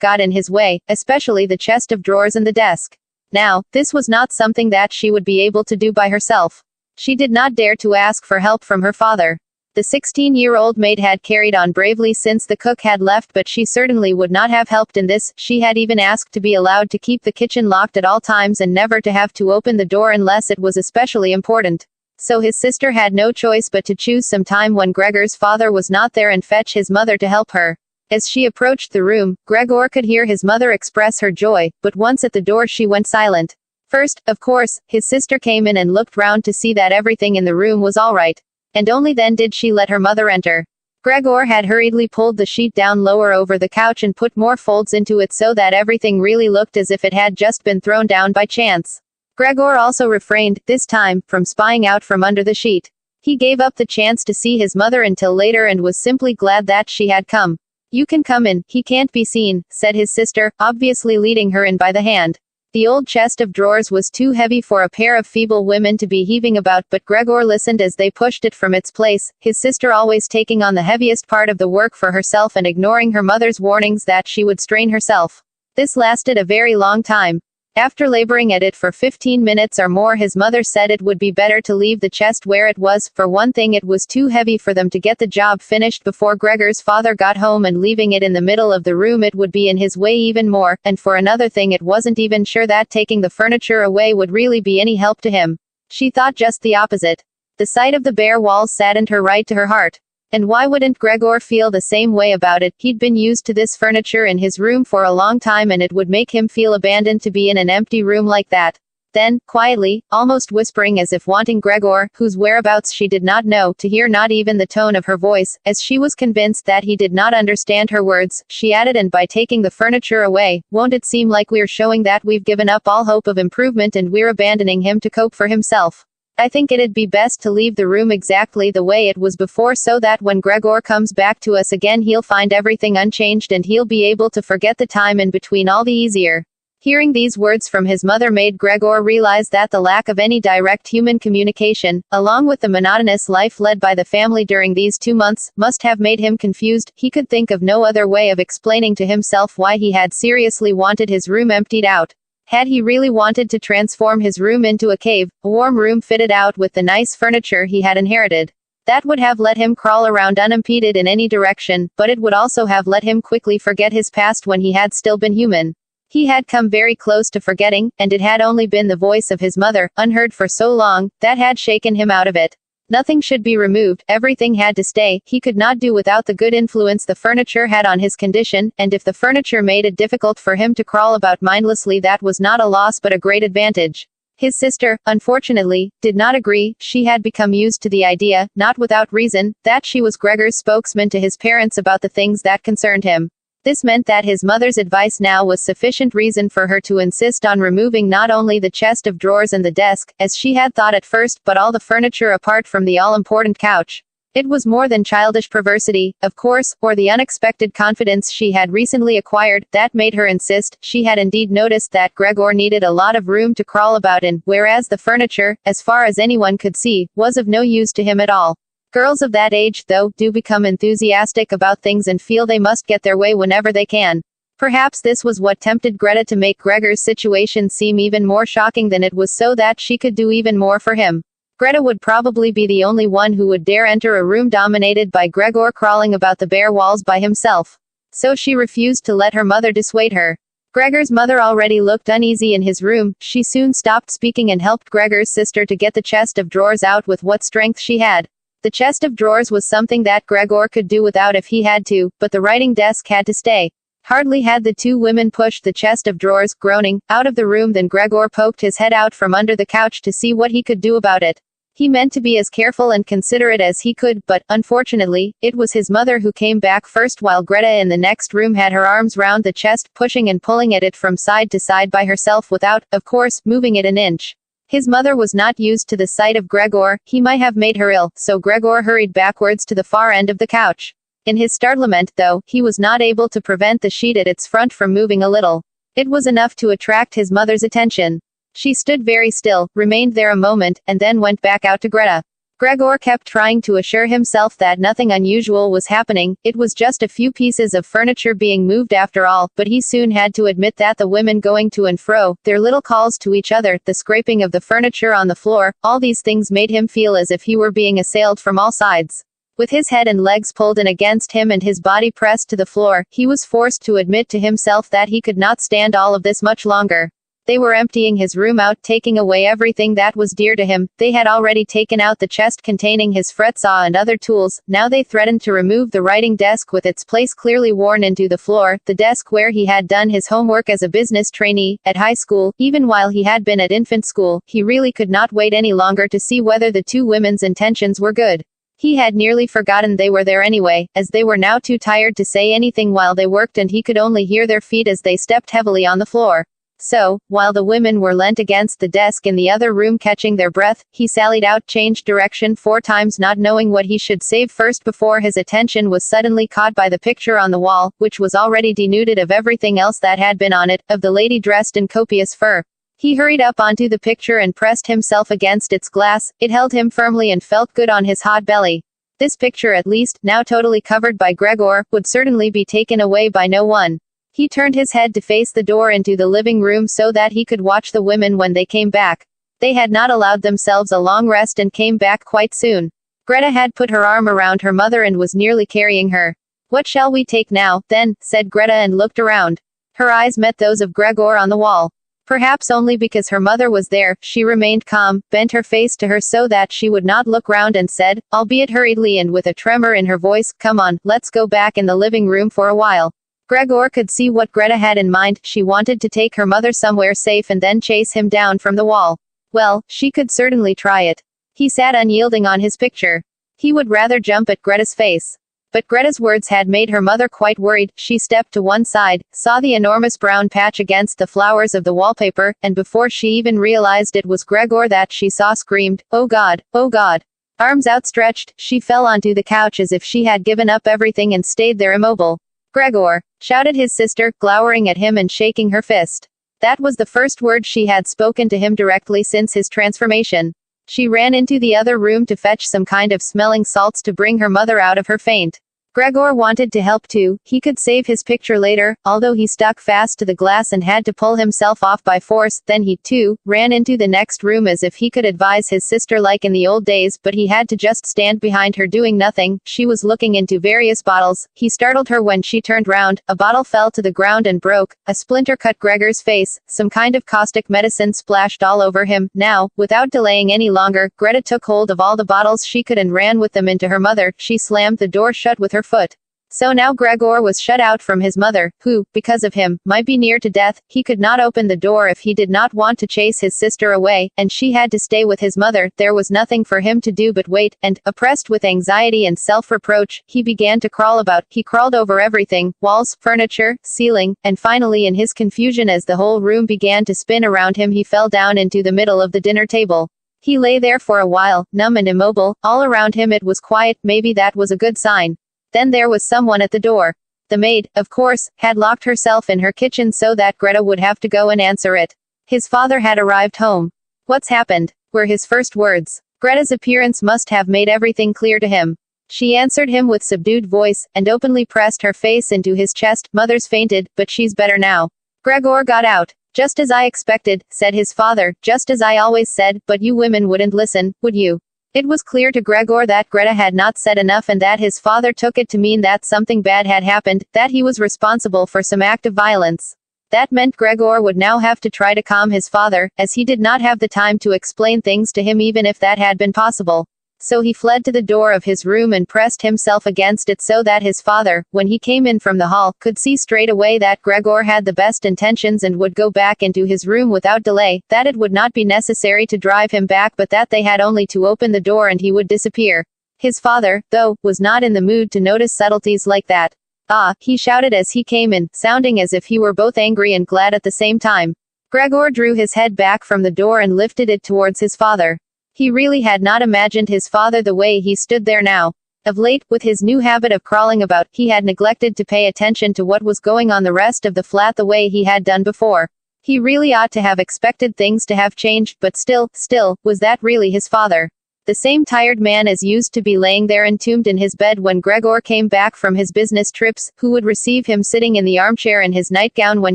got in his way, especially the chest of drawers and the desk. Now, this was not something that she would be able to do by herself. She did not dare to ask for help from her father. The 16-year-old maid had carried on bravely since the cook had left, but she certainly would not have helped in this. She had even asked to be allowed to keep the kitchen locked at all times and never to have to open the door unless it was especially important. So his sister had no choice but to choose some time when Gregor's father was not there and fetch his mother to help her. As she approached the room, Gregor could hear his mother express her joy, but once at the door she went silent. First, of course, his sister came in and looked round to see that everything in the room was all right. And only then did she let her mother enter. Gregor had hurriedly pulled the sheet down lower over the couch and put more folds into it so that everything really looked as if it had just been thrown down by chance. Gregor also refrained, this time, from spying out from under the sheet. He gave up the chance to see his mother until later and was simply glad that she had come. "You can come in, he can't be seen," said his sister, obviously leading her in by the hand. The old chest of drawers was too heavy for a pair of feeble women to be heaving about, but Gregor listened as they pushed it from its place, his sister always taking on the heaviest part of the work for herself and ignoring her mother's warnings that she would strain herself. This lasted a very long time. After laboring at it for 15 minutes or more, his mother said it would be better to leave the chest where it was. For one thing, it was too heavy for them to get the job finished before Gregor's father got home, and leaving it in the middle of the room it would be in his way even more, and for another thing, it wasn't even sure that taking the furniture away would really be any help to him. She thought just the opposite. The sight of the bare walls saddened her right to her heart. And why wouldn't Gregor feel the same way about it? He'd been used to this furniture in his room for a long time, and it would make him feel abandoned to be in an empty room like that. Then, quietly, almost whispering as if wanting Gregor, whose whereabouts she did not know, to hear not even the tone of her voice, as she was convinced that he did not understand her words, she added, "And by taking the furniture away, won't it seem like we're showing that we've given up all hope of improvement and we're abandoning him to cope for himself? I think it'd be best to leave the room exactly the way it was before, so that when Gregor comes back to us again he'll find everything unchanged and he'll be able to forget the time in between all the easier." Hearing these words from his mother made Gregor realize that the lack of any direct human communication, along with the monotonous life led by the family during these 2 months, must have made him confused. He could think of no other way of explaining to himself why he had seriously wanted his room emptied out. Had he really wanted to transform his room into a cave, a warm room fitted out with the nice furniture he had inherited? That would have let him crawl around unimpeded in any direction, but it would also have let him quickly forget his past when he had still been human. He had come very close to forgetting, and it had only been the voice of his mother, unheard for so long, that had shaken him out of it. Nothing should be removed, everything had to stay. He could not do without the good influence the furniture had on his condition, and if the furniture made it difficult for him to crawl about mindlessly, that was not a loss but a great advantage. His sister, unfortunately, did not agree. She had become used to the idea, not without reason, that she was Gregor's spokesman to his parents about the things that concerned him. This meant that his mother's advice now was sufficient reason for her to insist on removing not only the chest of drawers and the desk, as she had thought at first, but all the furniture apart from the all-important couch. It was more than childish perversity, of course, or the unexpected confidence she had recently acquired, that made her insist. She had indeed noticed that Gregor needed a lot of room to crawl about in, whereas the furniture, as far as anyone could see, was of no use to him at all. Girls of that age, though, do become enthusiastic about things and feel they must get their way whenever they can. Perhaps this was what tempted Greta to make Gregor's situation seem even more shocking than it was, so that she could do even more for him. Greta would probably be the only one who would dare enter a room dominated by Gregor crawling about the bare walls by himself. So she refused to let her mother dissuade her. Gregor's mother already looked uneasy in his room. She soon stopped speaking and helped Gregor's sister to get the chest of drawers out with what strength she had. The chest of drawers was something that Gregor could do without if he had to, but the writing desk had to stay. Hardly had the two women pushed the chest of drawers, groaning, out of the room than Gregor poked his head out from under the couch to see what he could do about it. He meant to be as careful and considerate as he could, but, unfortunately, it was his mother who came back first, while Greta in the next room had her arms round the chest, pushing and pulling at it from side to side by herself without, of course, moving it an inch. His mother was not used to the sight of Gregor. He might have made her ill, so Gregor hurried backwards to the far end of the couch. In his startlement, though, he was not able to prevent the sheet at its front from moving a little. It was enough to attract his mother's attention. She stood very still, remained there a moment, and then went back out to Greta. Gregor kept trying to assure himself that nothing unusual was happening. It was just a few pieces of furniture being moved after all, but he soon had to admit that the women going to and fro, their little calls to each other, the scraping of the furniture on the floor, all these things made him feel as if he were being assailed from all sides. With his head and legs pulled in against him and his body pressed to the floor, he was forced to admit to himself that he could not stand all of this much longer. They were emptying his room out, taking away everything that was dear to him. They had already taken out the chest containing his fret saw and other tools. Now they threatened to remove the writing desk with its place clearly worn into the floor, the desk where he had done his homework as a business trainee, at high school, even while he had been at infant school. He really could not wait any longer to see whether the two women's intentions were good. He had nearly forgotten they were there anyway, as they were now too tired to say anything while they worked, and he could only hear their feet as they stepped heavily on the floor. So, while the women were leant against the desk in the other room catching their breath, he sallied out, changed direction 4 times, not knowing what he should save first before his attention was suddenly caught by the picture on the wall, which was already denuded of everything else that had been on it, of the lady dressed in copious fur. He hurried up onto the picture and pressed himself against its glass. It held him firmly and felt good on his hot belly. This picture, at least, now totally covered by Gregor, would certainly be taken away by no one. He turned his head to face the door into the living room so that he could watch the women when they came back. They had not allowed themselves a long rest and came back quite soon. Greta had put her arm around her mother and was nearly carrying her. "What shall we take now, then?" said Greta, and looked around. Her eyes met those of Gregor on the wall. Perhaps only because her mother was there, she remained calm, bent her face to her so that she would not look round, and said, albeit hurriedly and with a tremor in her voice, "Come on, let's go back in the living room for a while." Gregor could see what Greta had in mind. She wanted to take her mother somewhere safe and then chase him down from the wall. Well, she could certainly try it. He sat unyielding on his picture. He would rather jump at Greta's face. But Greta's words had made her mother quite worried. She stepped to one side, saw the enormous brown patch against the flowers of the wallpaper, and before she even realized it was Gregor that she saw, screamed, "Oh God, oh God." Arms outstretched, she fell onto the couch as if she had given up everything and stayed there immobile. "Gregor!" shouted his sister, glowering at him and shaking her fist. That was the first word she had spoken to him directly since his transformation. She ran into the other room to fetch some kind of smelling salts to bring her mother out of her faint. Gregor wanted to help too. He could save his picture later, although he stuck fast to the glass and had to pull himself off by force. Then he, too, ran into the next room as if he could advise his sister like in the old days, but he had to just stand behind her doing nothing. She was looking into various bottles. He startled her when she turned round. A bottle fell to the ground and broke. A splinter cut Gregor's face. Some kind of caustic medicine splashed all over him. Now, without delaying any longer, Greta took hold of all the bottles she could and ran with them into her mother. She slammed the door shut with her foot. So now Gregor was shut out from his mother, who, because of him, might be near to death. He could not open the door if he did not want to chase his sister away, and she had to stay with his mother. There was nothing for him to do but wait, and, oppressed with anxiety and self-reproach, he began to crawl about. He crawled over everything, walls, furniture, ceiling, and finally in his confusion as the whole room began to spin around him he fell down into the middle of the dinner table. He lay there for a while, numb and immobile. All around him it was quiet. Maybe that was a good sign. Then there was someone at the door. The maid, of course, had locked herself in her kitchen so that Greta would have to go and answer it. His father had arrived home. "What's happened?" were his first words. Greta's appearance must have made everything clear to him. She answered him with subdued voice, and openly pressed her face into his chest. "Mother's fainted, but she's better now." Gregor got out. "Just as I expected," said his father, "just as I always said, but you women wouldn't listen, would you?" It was clear to Gregor that Greta had not said enough and that his father took it to mean that something bad had happened, that he was responsible for some act of violence. That meant Gregor would now have to try to calm his father, as he did not have the time to explain things to him even if that had been possible. So he fled to the door of his room and pressed himself against it so that his father, when he came in from the hall, could see straight away that Gregor had the best intentions and would go back into his room without delay, that it would not be necessary to drive him back but that they had only to open the door and he would disappear. His father, though, was not in the mood to notice subtleties like that. "Ah!" he shouted as he came in, sounding as if he were both angry and glad at the same time. Gregor drew his head back from the door and lifted it towards his father. He really had not imagined his father the way he stood there now. Of late, with his new habit of crawling about, he had neglected to pay attention to what was going on the rest of the flat the way he had done before. He really ought to have expected things to have changed, but still, was that really his father? The same tired man as used to be laying there entombed in his bed when Gregor came back from his business trips, who would receive him sitting in the armchair in his nightgown when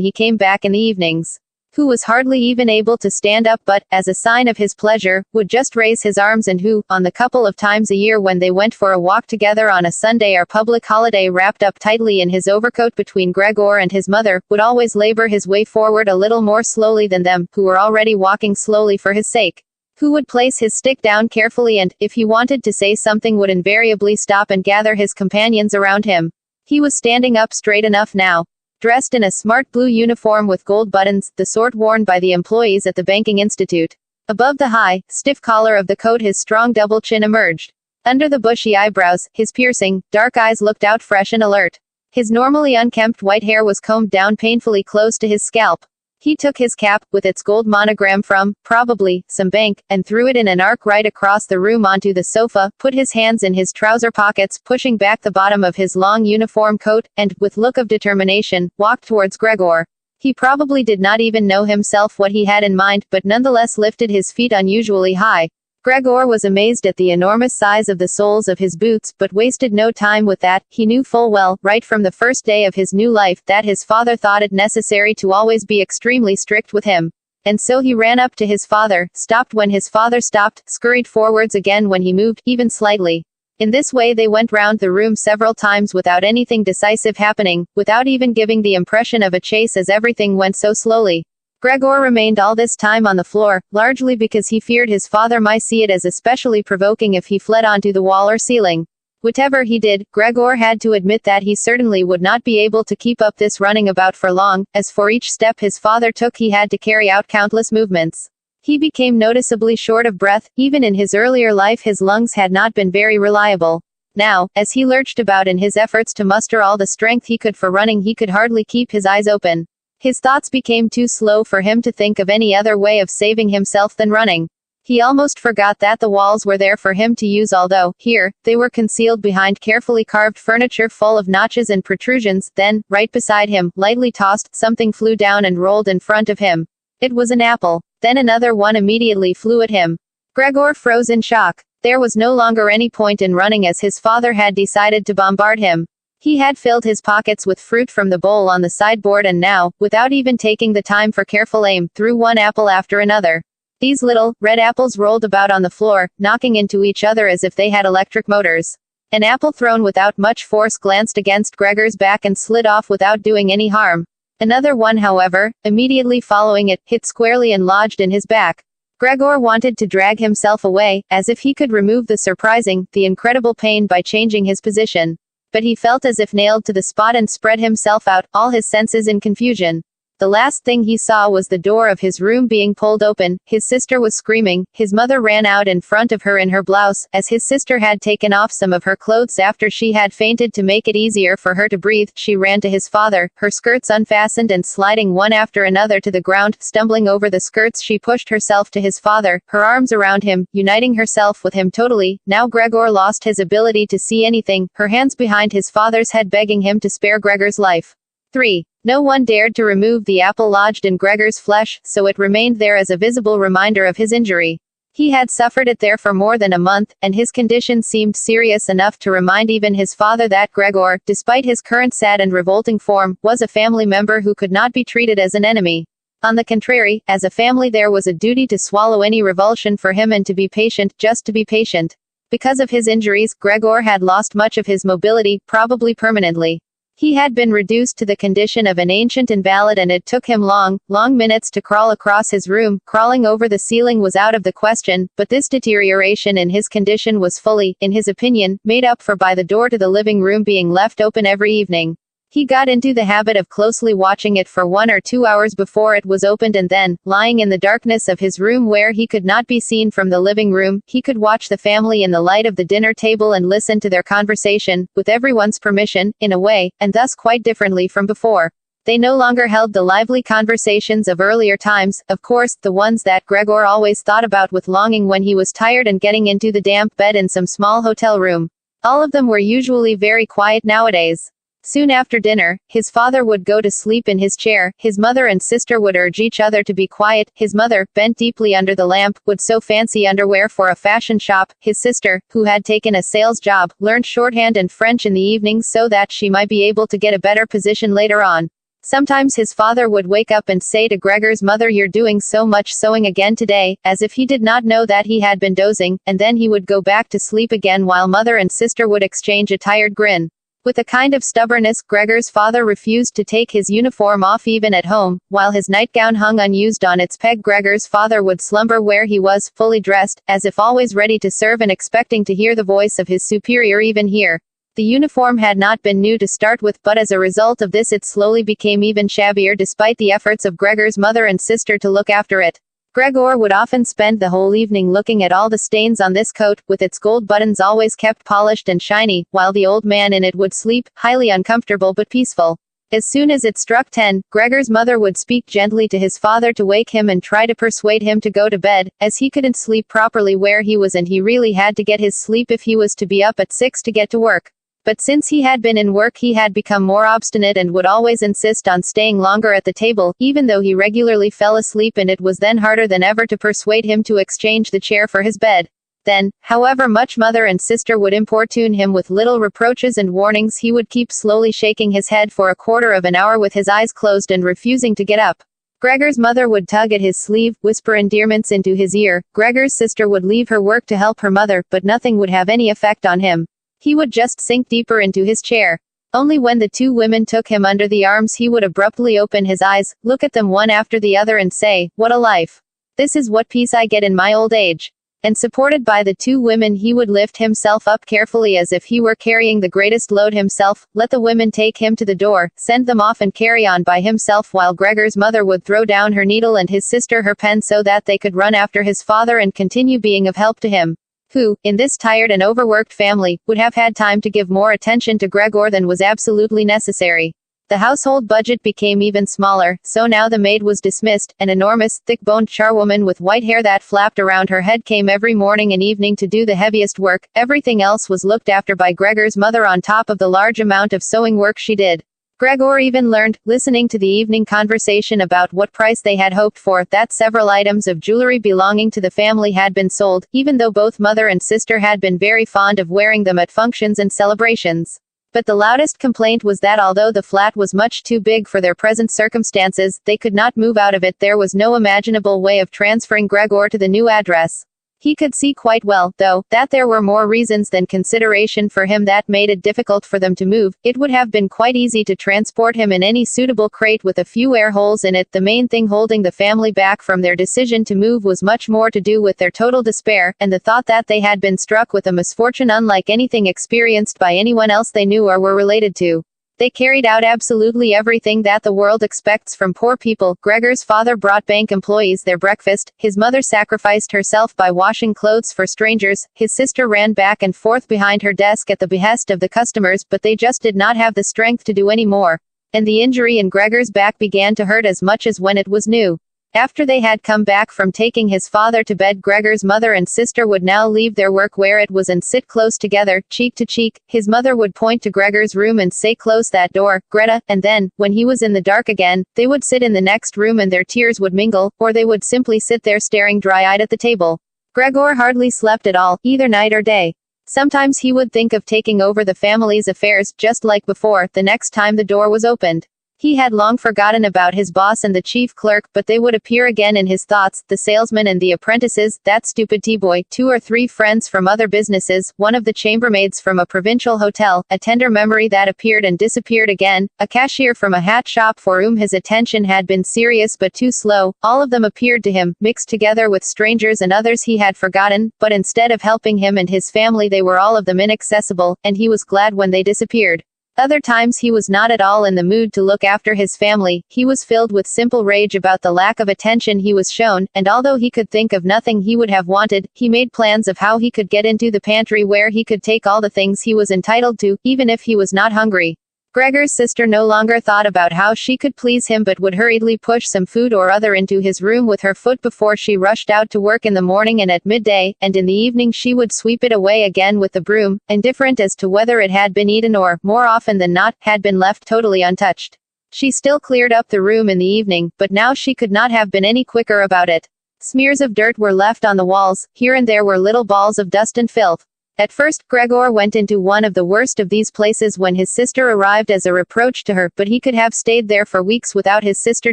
he came back in the evenings. Who was hardly even able to stand up but, as a sign of his pleasure, would just raise his arms and who, on the couple of times a year when they went for a walk together on a Sunday or public holiday wrapped up tightly in his overcoat between Gregor and his mother, would always labor his way forward a little more slowly than them, who were already walking slowly for his sake. Who would place his stick down carefully and, if he wanted to say something, would invariably stop and gather his companions around him. He was standing up straight enough now. Dressed in a smart blue uniform with gold buttons, the sort worn by the employees at the banking institute. Above the high, stiff collar of the coat his strong double chin emerged. Under the bushy eyebrows, his piercing, dark eyes looked out fresh and alert. His normally unkempt white hair was combed down painfully close to his scalp. He took his cap, with its gold monogram from, probably, some bank, and threw it in an arc right across the room onto the sofa, put his hands in his trouser pockets, pushing back the bottom of his long uniform coat, and, with look of determination, walked towards Gregor. He probably did not even know himself what he had in mind, but nonetheless lifted his feet unusually high. Gregor was amazed at the enormous size of the soles of his boots, but wasted no time with that. He knew full well, right from the first day of his new life, that his father thought it necessary to always be extremely strict with him. And so he ran up to his father, stopped when his father stopped, scurried forwards again when he moved, even slightly. In this way they went round the room several times without anything decisive happening, without even giving the impression of a chase as everything went so slowly. Gregor remained all this time on the floor, largely because he feared his father might see it as especially provoking if he fled onto the wall or ceiling. Whatever he did, Gregor had to admit that he certainly would not be able to keep up this running about for long, as for each step his father took he had to carry out countless movements. He became noticeably short of breath. Even in his earlier life his lungs had not been very reliable. Now, as he lurched about in his efforts to muster all the strength he could for running, he could hardly keep his eyes open. His thoughts became too slow for him to think of any other way of saving himself than running. He almost forgot that the walls were there for him to use, although, here, they were concealed behind carefully carved furniture full of notches and protrusions. Then, right beside him, lightly tossed, something flew down and rolled in front of him. It was an apple. Then another one immediately flew at him. Gregor froze in shock. There was no longer any point in running, as his father had decided to bombard him. He had filled his pockets with fruit from the bowl on the sideboard and now, without even taking the time for careful aim, threw one apple after another. These little, red apples rolled about on the floor, knocking into each other as if they had electric motors. An apple thrown without much force glanced against Gregor's back and slid off without doing any harm. Another one, however, immediately following it, hit squarely and lodged in his back. Gregor wanted to drag himself away, as if he could remove the surprising, the incredible pain by changing his position. But he felt as if nailed to the spot and spread himself out, all his senses in confusion. The last thing he saw was the door of his room being pulled open. His sister was screaming. His mother ran out in front of her in her blouse, as his sister had taken off some of her clothes after she had fainted to make it easier for her to breathe. She ran to his father, her skirts unfastened and sliding one after another to the ground. Stumbling over the skirts, she pushed herself to his father, her arms around him, uniting herself with him totally. Now Gregor lost his ability to see anything, her hands behind his father's head begging him to spare Gregor's life. 3. No one dared to remove the apple lodged in Gregor's flesh, so it remained there as a visible reminder of his injury. He had suffered it there for more than a month, and his condition seemed serious enough to remind even his father that Gregor, despite his current sad and revolting form, was a family member who could not be treated as an enemy. On the contrary, as a family there was a duty to swallow any revulsion for him and to be patient, just to be patient. Because of his injuries, Gregor had lost much of his mobility, probably permanently. He had been reduced to the condition of an ancient invalid, and it took him long minutes to crawl across his room. Crawling over the ceiling was out of the question, but this deterioration in his condition was fully, in his opinion, made up for by the door to the living room being left open every evening. He got into the habit of closely watching it for 1 or 2 hours before it was opened, and then, lying in the darkness of his room where he could not be seen from the living room, he could watch the family in the light of the dinner table and listen to their conversation, with everyone's permission, in a way, and thus quite differently from before. They no longer held the lively conversations of earlier times, of course, the ones that Gregor always thought about with longing when he was tired and getting into the damp bed in some small hotel room. All of them were usually very quiet nowadays. Soon after dinner, his father would go to sleep in his chair, his mother and sister would urge each other to be quiet, his mother, bent deeply under the lamp, would sew fancy underwear for a fashion shop, his sister, who had taken a sales job, learned shorthand and French in the evenings so that she might be able to get a better position later on. Sometimes his father would wake up and say to Gregor's mother, "You're doing so much sewing again today," as if he did not know that he had been dozing, and then he would go back to sleep again while mother and sister would exchange a tired grin. With a kind of stubbornness, Gregor's father refused to take his uniform off even at home. While his nightgown hung unused on its peg, Gregor's father would slumber where he was, fully dressed, as if always ready to serve and expecting to hear the voice of his superior even here. The uniform had not been new to start with, but as a result of this it slowly became even shabbier despite the efforts of Gregor's mother and sister to look after it. Gregor would often spend the whole evening looking at all the stains on this coat, with its gold buttons always kept polished and shiny, while the old man in it would sleep, highly uncomfortable but peaceful. As soon as it struck 10, Gregor's mother would speak gently to his father to wake him and try to persuade him to go to bed, as he couldn't sleep properly where he was and he really had to get his sleep if he was to be up at 6 to get to work. But since he had been in work he had become more obstinate and would always insist on staying longer at the table, even though he regularly fell asleep, and it was then harder than ever to persuade him to exchange the chair for his bed. Then, however much mother and sister would importune him with little reproaches and warnings, he would keep slowly shaking his head for a quarter of an hour with his eyes closed and refusing to get up. Gregor's mother would tug at his sleeve, whisper endearments into his ear. Gregor's sister would leave her work to help her mother, but nothing would have any effect on him. He would just sink deeper into his chair. Only when the two women took him under the arms he would abruptly open his eyes, look at them one after the other and say, "What a life! This is what peace I get in my old age." And supported by the two women he would lift himself up carefully as if he were carrying the greatest load himself, let the women take him to the door, send them off and carry on by himself, while Gregor's mother would throw down her needle and his sister her pen so that they could run after his father and continue being of help to him, who, in this tired and overworked family, would have had time to give more attention to Gregor than was absolutely necessary. The household budget became even smaller, so now the maid was dismissed. An enormous, thick-boned charwoman with white hair that flapped around her head came every morning and evening to do the heaviest work. Everything else was looked after by Gregor's mother on top of the large amount of sewing work she did. Gregor even learned, listening to the evening conversation about what price they had hoped for, that several items of jewelry belonging to the family had been sold, even though both mother and sister had been very fond of wearing them at functions and celebrations. But the loudest complaint was that although the flat was much too big for their present circumstances, they could not move out of it. There was no imaginable way of transferring Gregor to the new address. He could see quite well, though, that there were more reasons than consideration for him that made it difficult for them to move. It would have been quite easy to transport him in any suitable crate with a few air holes in it. The main thing holding the family back from their decision to move was much more to do with their total despair, and the thought that they had been struck with a misfortune unlike anything experienced by anyone else they knew or were related to. They carried out absolutely everything that the world expects from poor people. Gregor's father brought bank employees their breakfast, his mother sacrificed herself by washing clothes for strangers, his sister ran back and forth behind her desk at the behest of the customers, but they just did not have the strength to do any more. And the injury in Gregor's back began to hurt as much as when it was new. After they had come back from taking his father to bed, Gregor's mother and sister would now leave their work where it was and sit close together, cheek to cheek. His mother would point to Gregor's room and say, "Close that door, Greta," and then, when he was in the dark again, they would sit in the next room and their tears would mingle, or they would simply sit there staring dry-eyed at the table. Gregor hardly slept at all, either night or day. Sometimes he would think of taking over the family's affairs, just like before, the next time the door was opened. He had long forgotten about his boss and the chief clerk, but they would appear again in his thoughts, the salesman and the apprentices, that stupid tea-boy, 2 or 3 friends from other businesses, one of the chambermaids from a provincial hotel, a tender memory that appeared and disappeared again, a cashier from a hat shop for whom his attention had been serious but too slow. All of them appeared to him, mixed together with strangers and others he had forgotten, but instead of helping him and his family they were all of them inaccessible, and he was glad when they disappeared. Other times he was not at all in the mood to look after his family. He was filled with simple rage about the lack of attention he was shown, and although he could think of nothing he would have wanted, he made plans of how he could get into the pantry where he could take all the things he was entitled to, even if he was not hungry. Gregor's sister no longer thought about how she could please him but would hurriedly push some food or other into his room with her foot before she rushed out to work in the morning and at midday, and in the evening she would sweep it away again with the broom, indifferent as to whether it had been eaten or, more often than not, had been left totally untouched. She still cleared up the room in the evening, but now she could not have been any quicker about it. Smears of dirt were left on the walls, here and there were little balls of dust and filth. At first, Gregor went into one of the worst of these places when his sister arrived as a reproach to her, but he could have stayed there for weeks without his sister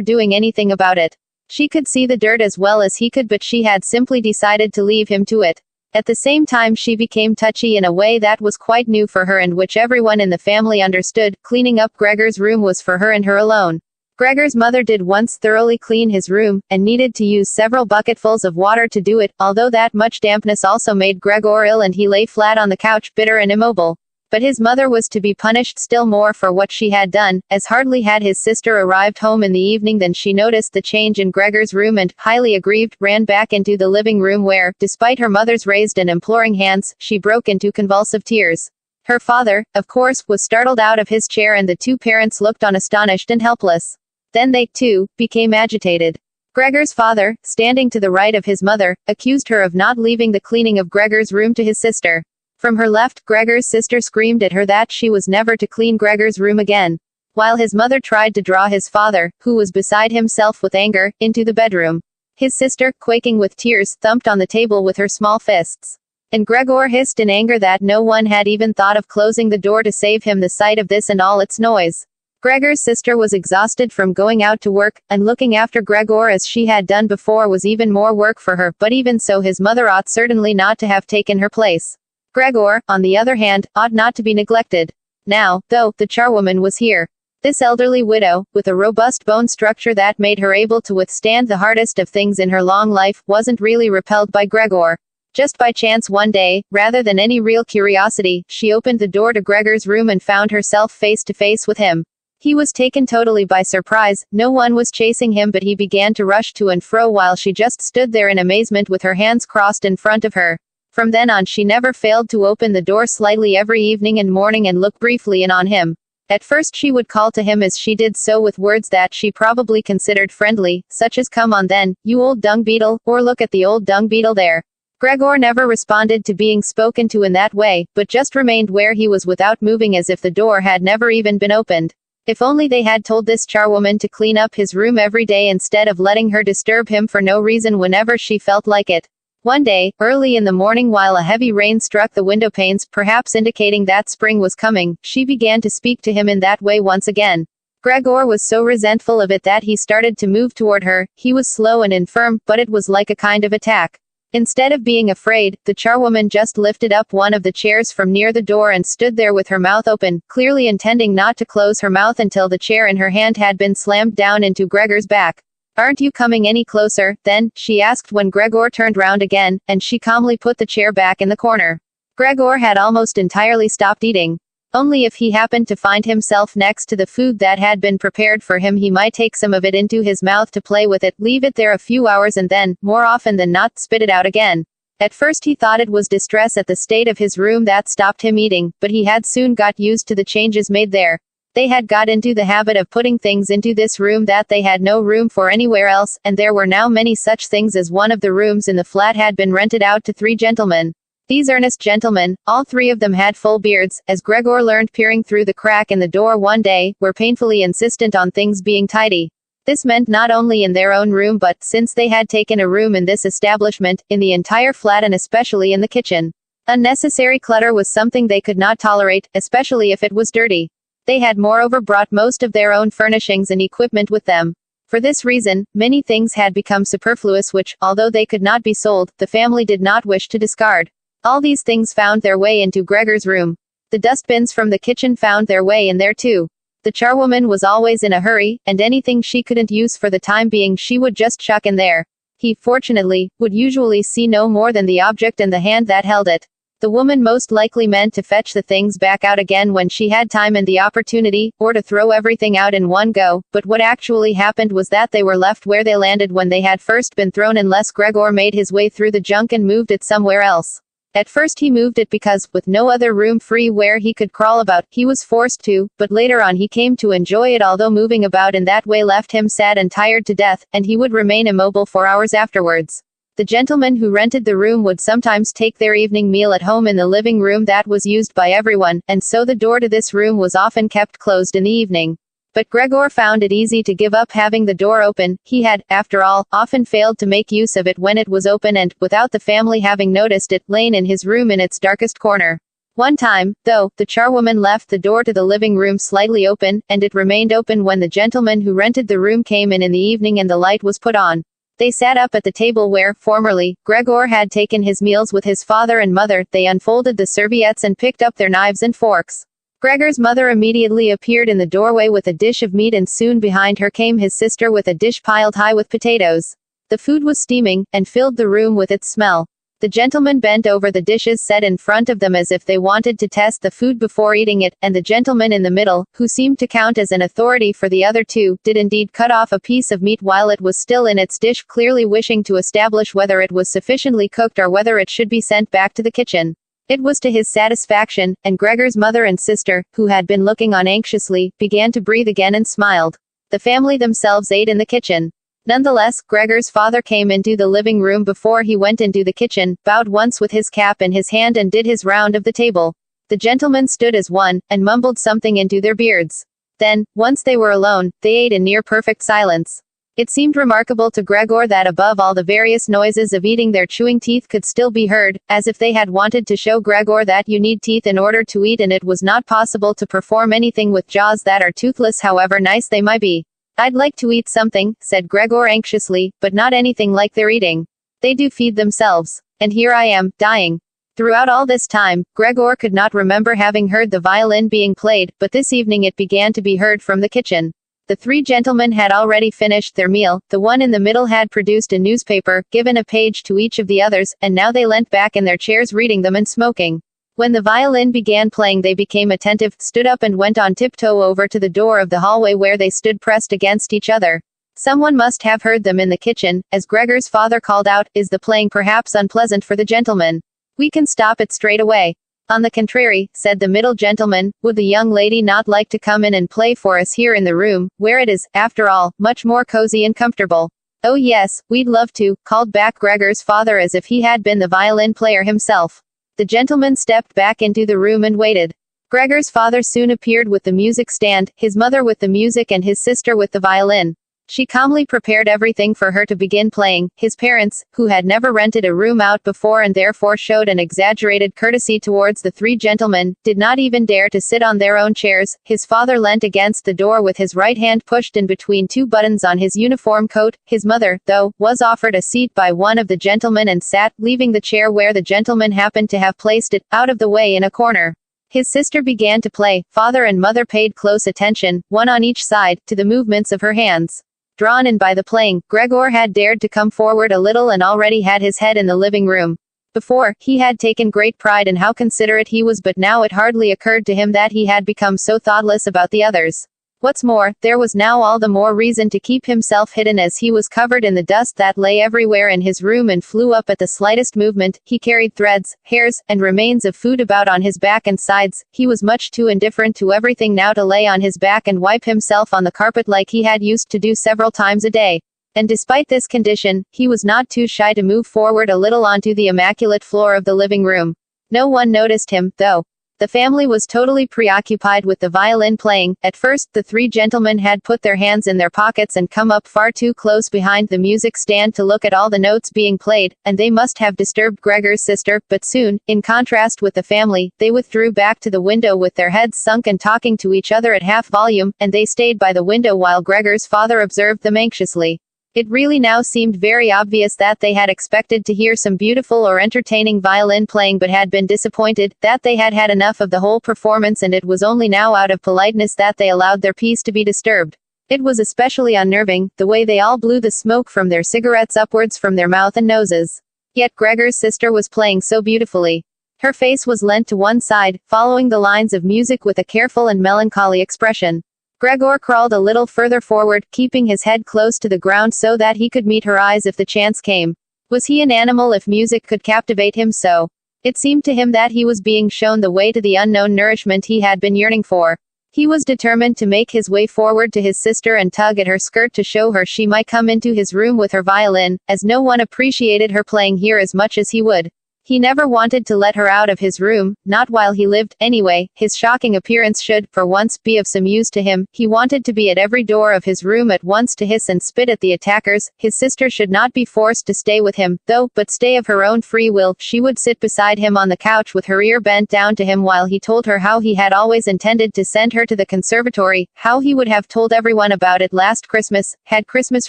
doing anything about it. She could see the dirt as well as he could, but she had simply decided to leave him to it. At the same time she became touchy in a way that was quite new for her and which everyone in the family understood. Cleaning up Gregor's room was for her and her alone. Gregor's mother did once thoroughly clean his room, and needed to use several bucketfuls of water to do it, although that much dampness also made Gregor ill and he lay flat on the couch, bitter and immobile. But his mother was to be punished still more for what she had done, as hardly had his sister arrived home in the evening than she noticed the change in Gregor's room and, highly aggrieved, ran back into the living room where, despite her mother's raised and imploring hands, she broke into convulsive tears. Her father, of course, was startled out of his chair and the 2 parents looked on astonished and helpless. Then they, too, became agitated. Gregor's father, standing to the right of his mother, accused her of not leaving the cleaning of Gregor's room to his sister. From her left, Gregor's sister screamed at her that she was never to clean Gregor's room again, while his mother tried to draw his father, who was beside himself with anger, into the bedroom. His sister, quaking with tears, thumped on the table with her small fists. And Gregor hissed in anger that no one had even thought of closing the door to save him the sight of this and all its noise. Gregor's sister was exhausted from going out to work, and looking after Gregor as she had done before was even more work for her, but even so his mother ought certainly not to have taken her place. Gregor, on the other hand, ought not to be neglected. Now, though, the charwoman was here. This elderly widow, with a robust bone structure that made her able to withstand the hardest of things in her long life, wasn't really repelled by Gregor. Just by chance one day, rather than any real curiosity, she opened the door to Gregor's room and found herself face to face with him. He was taken totally by surprise. No one was chasing him, but he began to rush to and fro while she just stood there in amazement with her hands crossed in front of her. From then on she never failed to open the door slightly every evening and morning and look briefly in on him. At first she would call to him as she did so with words that she probably considered friendly, such as "Come on then, you old dung beetle," or "Look at the old dung beetle there." Gregor never responded to being spoken to in that way, but just remained where he was without moving as if the door had never even been opened. If only they had told this charwoman to clean up his room every day instead of letting her disturb him for no reason whenever she felt like it. One day, early in the morning while a heavy rain struck the window panes, perhaps indicating that spring was coming, she began to speak to him in that way once again. Gregor was so resentful of it that he started to move toward her. He was slow and infirm, but it was like a kind of attack. Instead of being afraid, the charwoman just lifted up one of the chairs from near the door and stood there with her mouth open, clearly intending not to close her mouth until the chair in her hand had been slammed down into Gregor's back. "Aren't you coming any closer, then?" she asked when Gregor turned round again, and she calmly put the chair back in the corner. Gregor had almost entirely stopped eating. Only if he happened to find himself next to the food that had been prepared for him, he might take some of it into his mouth to play with it, leave it there a few hours and then, more often than not, spit it out again. At first he thought it was distress at the state of his room that stopped him eating, but he had soon got used to the changes made there. They had got into the habit of putting things into this room that they had no room for anywhere else, and there were now many such things as one of the rooms in the flat had been rented out to 3 gentlemen. These earnest gentlemen, all 3 of them had full beards, as Gregor learned peering through the crack in the door one day, were painfully insistent on things being tidy. This meant not only in their own room but, since they had taken a room in this establishment, in the entire flat and especially in the kitchen. Unnecessary clutter was something they could not tolerate, especially if it was dirty. They had moreover brought most of their own furnishings and equipment with them. For this reason, many things had become superfluous which, although they could not be sold, the family did not wish to discard. All these things found their way into Gregor's room. The dustbins from the kitchen found their way in there too. The charwoman was always in a hurry, and anything she couldn't use for the time being she would just chuck in there. He, fortunately, would usually see no more than the object and the hand that held it. The woman most likely meant to fetch the things back out again when she had time and the opportunity, or to throw everything out in one go, but what actually happened was that they were left where they landed when they had first been thrown unless Gregor made his way through the junk and moved it somewhere else. At first he moved it because, with no other room free where he could crawl about, he was forced to, but later on he came to enjoy it, although moving about in that way left him sad and tired to death, and he would remain immobile for hours afterwards. The gentleman who rented the room would sometimes take their evening meal at home in the living room that was used by everyone, and so the door to this room was often kept closed in the evening. But Gregor found it easy to give up having the door open. He had, after all, often failed to make use of it when it was open and, without the family having noticed it, lain in his room in its darkest corner. One time, though, the charwoman left the door to the living room slightly open, and it remained open when the gentleman who rented the room came in the evening and the light was put on. They sat up at the table where, formerly, Gregor had taken his meals with his father and mother. They unfolded the serviettes and picked up their knives and forks. Gregor's mother immediately appeared in the doorway with a dish of meat, and soon behind her came his sister with a dish piled high with potatoes. The food was steaming, and filled the room with its smell. The gentlemen bent over the dishes set in front of them as if they wanted to test the food before eating it, and the gentleman in the middle, who seemed to count as an authority for the other 2, did indeed cut off a piece of meat while it was still in its dish, clearly wishing to establish whether it was sufficiently cooked or whether it should be sent back to the kitchen. It was to his satisfaction, and Gregor's mother and sister, who had been looking on anxiously, began to breathe again and smiled. The family themselves ate in the kitchen. Nonetheless, Gregor's father came into the living room before he went into the kitchen, bowed once with his cap in his hand and did his round of the table. The gentlemen stood as one, and mumbled something into their beards. Then, once they were alone, they ate in near perfect silence. It seemed remarkable to Gregor that above all the various noises of eating their chewing teeth could still be heard, as if they had wanted to show Gregor that you need teeth in order to eat, and it was not possible to perform anything with jaws that are toothless however nice they might be. "I'd like to eat something," said Gregor anxiously, "but not anything like they're eating. They do feed themselves. And here I am, dying." Throughout all this time, Gregor could not remember having heard the violin being played, but this evening it began to be heard from the kitchen. The 3 gentlemen had already finished their meal. The one in the middle had produced a newspaper, given a page to each of the others, and now they leant back in their chairs reading them and smoking. When the violin began playing they became attentive, stood up and went on tiptoe over to the door of the hallway where they stood pressed against each other. Someone must have heard them in the kitchen, as Gregor's father called out, "Is the playing perhaps unpleasant for the gentlemen? We can stop it straight away." "On the contrary," said the middle gentleman, "would the young lady not like to come in and play for us here in the room, where it is, after all, much more cozy and comfortable?" "Oh yes, we'd love to," called back Gregor's father as if he had been the violin player himself. The gentleman stepped back into the room and waited. Gregor's father soon appeared with the music stand, his mother with the music and his sister with the violin. She calmly prepared everything for her to begin playing. His parents, who had never rented a room out before and therefore showed an exaggerated courtesy towards the three gentlemen, did not even dare to sit on their own chairs. His father leant against the door with his right hand pushed in between two buttons on his uniform coat. His mother, though, was offered a seat by one of the gentlemen and sat, leaving the chair where the gentleman happened to have placed it, out of the way in a corner. His sister began to play. Father and mother paid close attention, one on each side, to the movements of her hands. Drawn in by the playing, Gregor had dared to come forward a little and already had his head in the living room. Before, he had taken great pride in how considerate he was, but now it hardly occurred to him that he had become so thoughtless about the others. What's more, there was now all the more reason to keep himself hidden, as he was covered in the dust that lay everywhere in his room and flew up at the slightest movement. He carried threads, hairs, and remains of food about on his back and sides. He was much too indifferent to everything now to lay on his back and wipe himself on the carpet like he had used to do several times a day. And despite this condition, he was not too shy to move forward a little onto the immaculate floor of the living room. No one noticed him, though. The family was totally preoccupied with the violin playing. At first, the three gentlemen had put their hands in their pockets and come up far too close behind the music stand to look at all the notes being played, and they must have disturbed Gregor's sister, but soon, in contrast with the family, they withdrew back to the window with their heads sunk and talking to each other at half volume, and they stayed by the window while Gregor's father observed them anxiously. It really now seemed very obvious that they had expected to hear some beautiful or entertaining violin playing but had been disappointed, that they had had enough of the whole performance, and it was only now out of politeness that they allowed their peace to be disturbed. It was especially unnerving, the way they all blew the smoke from their cigarettes upwards from their mouth and noses. Yet Gregor's sister was playing so beautifully. Her face was leant to one side, following the lines of music with a careful and melancholy expression. Gregor crawled a little further forward, keeping his head close to the ground so that he could meet her eyes if the chance came. Was he an animal if music could captivate him so? It seemed to him that he was being shown the way to the unknown nourishment he had been yearning for. He was determined to make his way forward to his sister and tug at her skirt to show her she might come into his room with her violin, as no one appreciated her playing here as much as he would. He never wanted to let her out of his room, not while he lived. Anyway, his shocking appearance should, for once, be of some use to him. He wanted to be at every door of his room at once to hiss and spit at the attackers. His sister should not be forced to stay with him, though, but stay of her own free will. She would sit beside him on the couch with her ear bent down to him while he told her how he had always intended to send her to the conservatory, how he would have told everyone about it last Christmas, had Christmas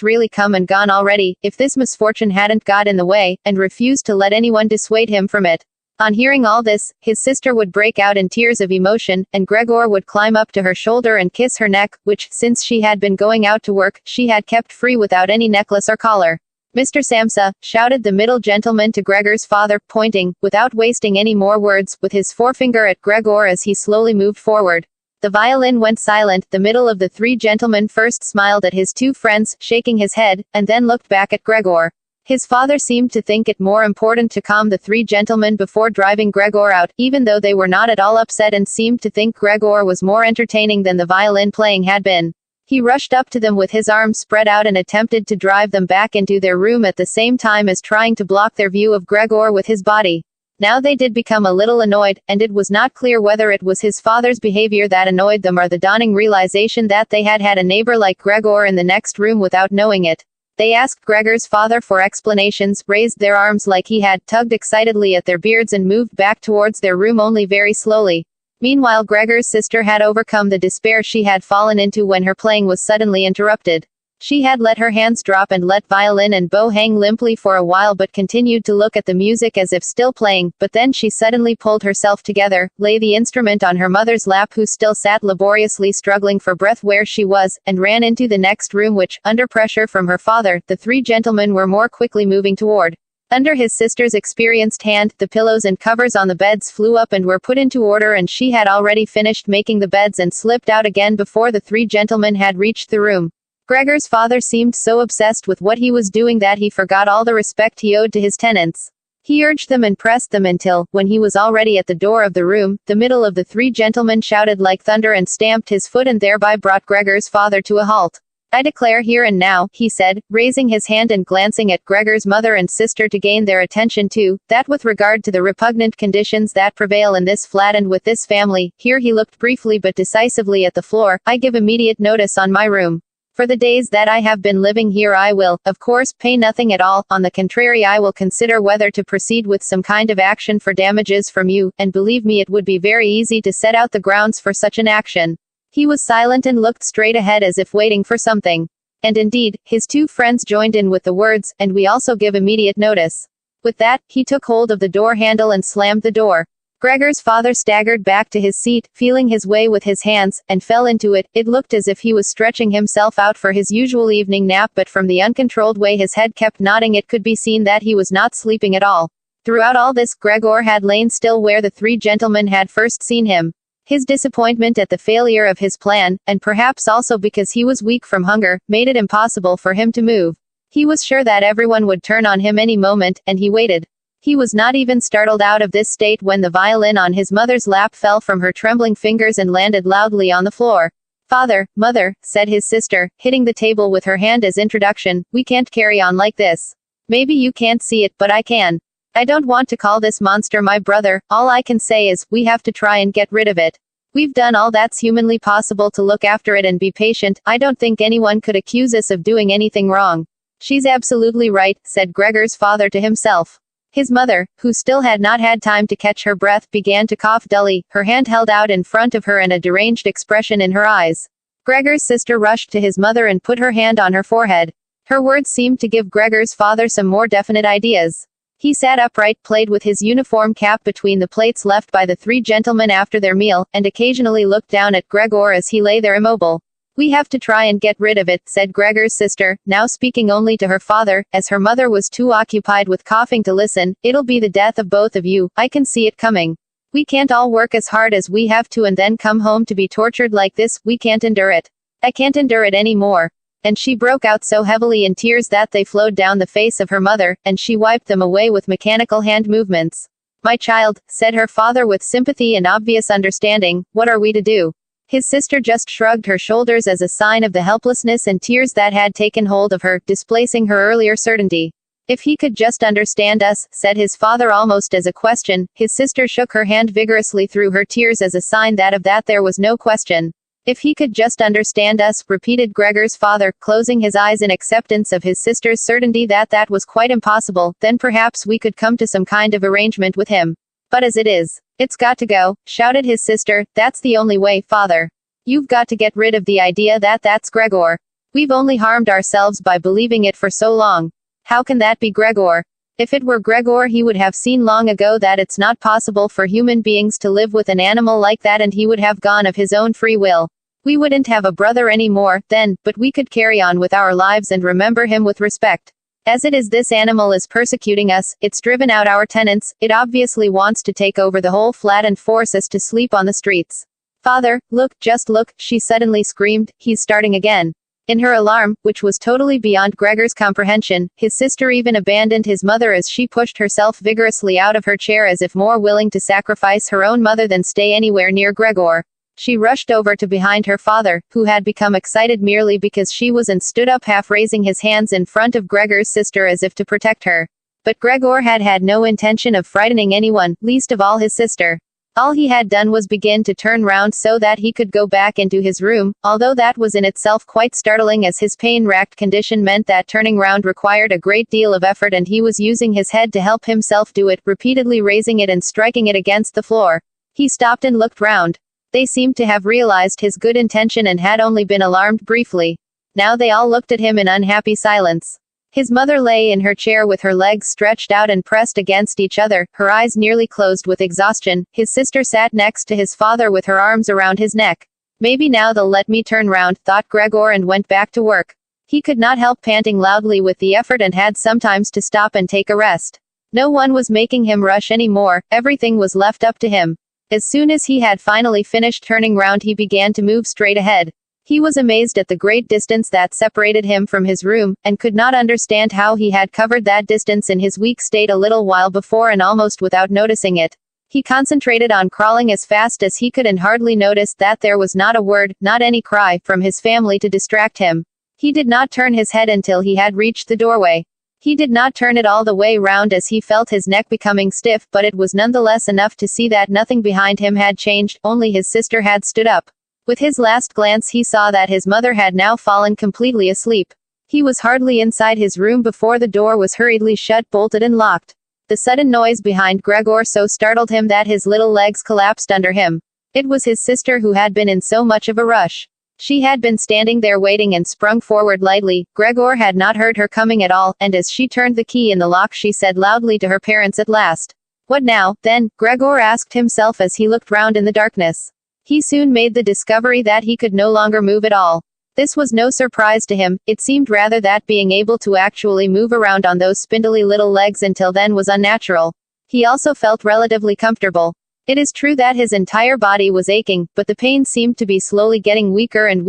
really come and gone already, if this misfortune hadn't got in the way, and refused to let anyone dissuade him from it. On hearing all this, his sister would break out in tears of emotion, and Gregor would climb up to her shoulder and kiss her neck, which, since she had been going out to work, she had kept free without any necklace or collar. "Mr. Samsa," shouted the middle gentleman to Gregor's father, pointing, without wasting any more words, with his forefinger at Gregor as he slowly moved forward. The violin went silent. The middle of the three gentlemen first smiled at his two friends, shaking his head, and then looked back at Gregor. His father seemed to think it more important to calm the three gentlemen before driving Gregor out, even though they were not at all upset and seemed to think Gregor was more entertaining than the violin playing had been. He rushed up to them with his arms spread out and attempted to drive them back into their room at the same time as trying to block their view of Gregor with his body. Now they did become a little annoyed, and it was not clear whether it was his father's behavior that annoyed them or the dawning realization that they had had a neighbor like Gregor in the next room without knowing it. They asked Gregor's father for explanations, raised their arms like he had, tugged excitedly at their beards and moved back towards their room only very slowly. Meanwhile Gregor's sister had overcome the despair she had fallen into when her playing was suddenly interrupted. She had let her hands drop and let violin and bow hang limply for a while but continued to look at the music as if still playing, but then she suddenly pulled herself together, lay the instrument on her mother's lap who still sat laboriously struggling for breath where she was, and ran into the next room which, under pressure from her father, the three gentlemen were more quickly moving toward. Under his sister's experienced hand, the pillows and covers on the beds flew up and were put into order, and she had already finished making the beds and slipped out again before the three gentlemen had reached the room. Gregor's father seemed so obsessed with what he was doing that he forgot all the respect he owed to his tenants. He urged them and pressed them until, when he was already at the door of the room, the middle of the three gentlemen shouted like thunder and stamped his foot and thereby brought Gregor's father to a halt. "I declare here and now," he said, raising his hand and glancing at Gregor's mother and sister to gain their attention too, "that with regard to the repugnant conditions that prevail in this flat and with this family," here he looked briefly but decisively at the floor, "I give immediate notice on my room. For the days that I have been living here I will, of course, pay nothing at all. On the contrary, I will consider whether to proceed with some kind of action for damages from you, and believe me, it would be very easy to set out the grounds for such an action." He was silent and looked straight ahead as if waiting for something. And indeed, his two friends joined in with the words, "And we also give immediate notice." With that, he took hold of the door handle and slammed the door. Gregor's father staggered back to his seat, feeling his way with his hands, and fell into it. It looked as if he was stretching himself out for his usual evening nap, but from the uncontrolled way his head kept nodding it could be seen that he was not sleeping at all. Throughout all this, Gregor had lain still where the three gentlemen had first seen him. His disappointment at the failure of his plan, and perhaps also because he was weak from hunger, made it impossible for him to move. He was sure that everyone would turn on him any moment, and he waited. He was not even startled out of this state when the violin on his mother's lap fell from her trembling fingers and landed loudly on the floor. "Father, mother," said his sister, hitting the table with her hand as introduction, "we can't carry on like this. Maybe you can't see it, but I can. I don't want to call this monster my brother. All I can say is, we have to try and get rid of it. We've done all that's humanly possible to look after it and be patient. I don't think anyone could accuse us of doing anything wrong." "She's absolutely right," said Gregor's father to himself. His mother, who still had not had time to catch her breath, began to cough dully, her hand held out in front of her and a deranged expression in her eyes. Gregor's sister rushed to his mother and put her hand on her forehead. Her words seemed to give Gregor's father some more definite ideas. He sat upright, played with his uniform cap between the plates left by the three gentlemen after their meal, and occasionally looked down at Gregor as he lay there immobile. "We have to try and get rid of it," said Gregor's sister, now speaking only to her father, as her mother was too occupied with coughing to listen. "It'll be the death of both of you, I can see it coming. We can't all work as hard as we have to and then come home to be tortured like this. We can't endure it. I can't endure it any more." And she broke out so heavily in tears that they flowed down the face of her mother, and she wiped them away with mechanical hand movements. "My child," said her father with sympathy and obvious understanding, "what are we to do?" His sister just shrugged her shoulders as a sign of the helplessness and tears that had taken hold of her, displacing her earlier certainty. "If he could just understand us," said his father almost as a question. His sister shook her hand vigorously through her tears as a sign that of that there was no question. "If he could just understand us," repeated Gregor's father, closing his eyes in acceptance of his sister's certainty that that was quite impossible, "then perhaps we could come to some kind of arrangement with him. But as it is, it's got to go," shouted his sister. "That's the only way, father. You've got to get rid of the idea that that's Gregor. We've only harmed ourselves by believing it for so long. How can that be Gregor? If it were Gregor, he would have seen long ago that it's not possible for human beings to live with an animal like that, and he would have gone of his own free will. We wouldn't have a brother anymore, then, but we could carry on with our lives and remember him with respect. As it is, this animal is persecuting us, it's driven out our tenants, it obviously wants to take over the whole flat and force us to sleep on the streets. Father, look, just look," she suddenly screamed, "he's starting again." In her alarm, which was totally beyond Gregor's comprehension, his sister even abandoned his mother as she pushed herself vigorously out of her chair as if more willing to sacrifice her own mother than stay anywhere near Gregor. She rushed over to behind her father, who had become excited merely because she was, and stood up half raising his hands in front of Gregor's sister as if to protect her. But Gregor had had no intention of frightening anyone, least of all his sister. All he had done was begin to turn round so that he could go back into his room, although that was in itself quite startling, as his pain-racked condition meant that turning round required a great deal of effort, and he was using his head to help himself do it, repeatedly raising it and striking it against the floor. He stopped and looked round. They seemed to have realized his good intention and had only been alarmed briefly. Now they all looked at him in unhappy silence. His mother lay in her chair with her legs stretched out and pressed against each other, her eyes nearly closed with exhaustion. His sister sat next to his father with her arms around his neck. "Maybe now they'll let me turn round," thought Gregor, and went back to work. He could not help panting loudly with the effort and had sometimes to stop and take a rest. No one was making him rush any more, everything was left up to him. As soon as he had finally finished turning round, he began to move straight ahead. He was amazed at the great distance that separated him from his room, and could not understand how he had covered that distance in his weak state a little while before and almost without noticing it. He concentrated on crawling as fast as he could and hardly noticed that there was not a word, not any cry, from his family to distract him. He did not turn his head until he had reached the doorway. He did not turn it all the way round as he felt his neck becoming stiff, but it was nonetheless enough to see that nothing behind him had changed, only his sister had stood up. With his last glance he saw that his mother had now fallen completely asleep. He was hardly inside his room before the door was hurriedly shut, bolted and locked. The sudden noise behind Gregor so startled him that his little legs collapsed under him. It was his sister who had been in so much of a rush. She had been standing there waiting and sprung forward lightly. Gregor had not heard her coming at all, and as she turned the key in the lock she said loudly to her parents at last. "What now, then?" Gregor asked himself as he looked round in the darkness. He soon made the discovery that he could no longer move at all. This was no surprise to him, it seemed rather that being able to actually move around on those spindly little legs until then was unnatural. He also felt relatively comfortable. It is true that his entire body was aching, but the pain seemed to be slowly getting weaker and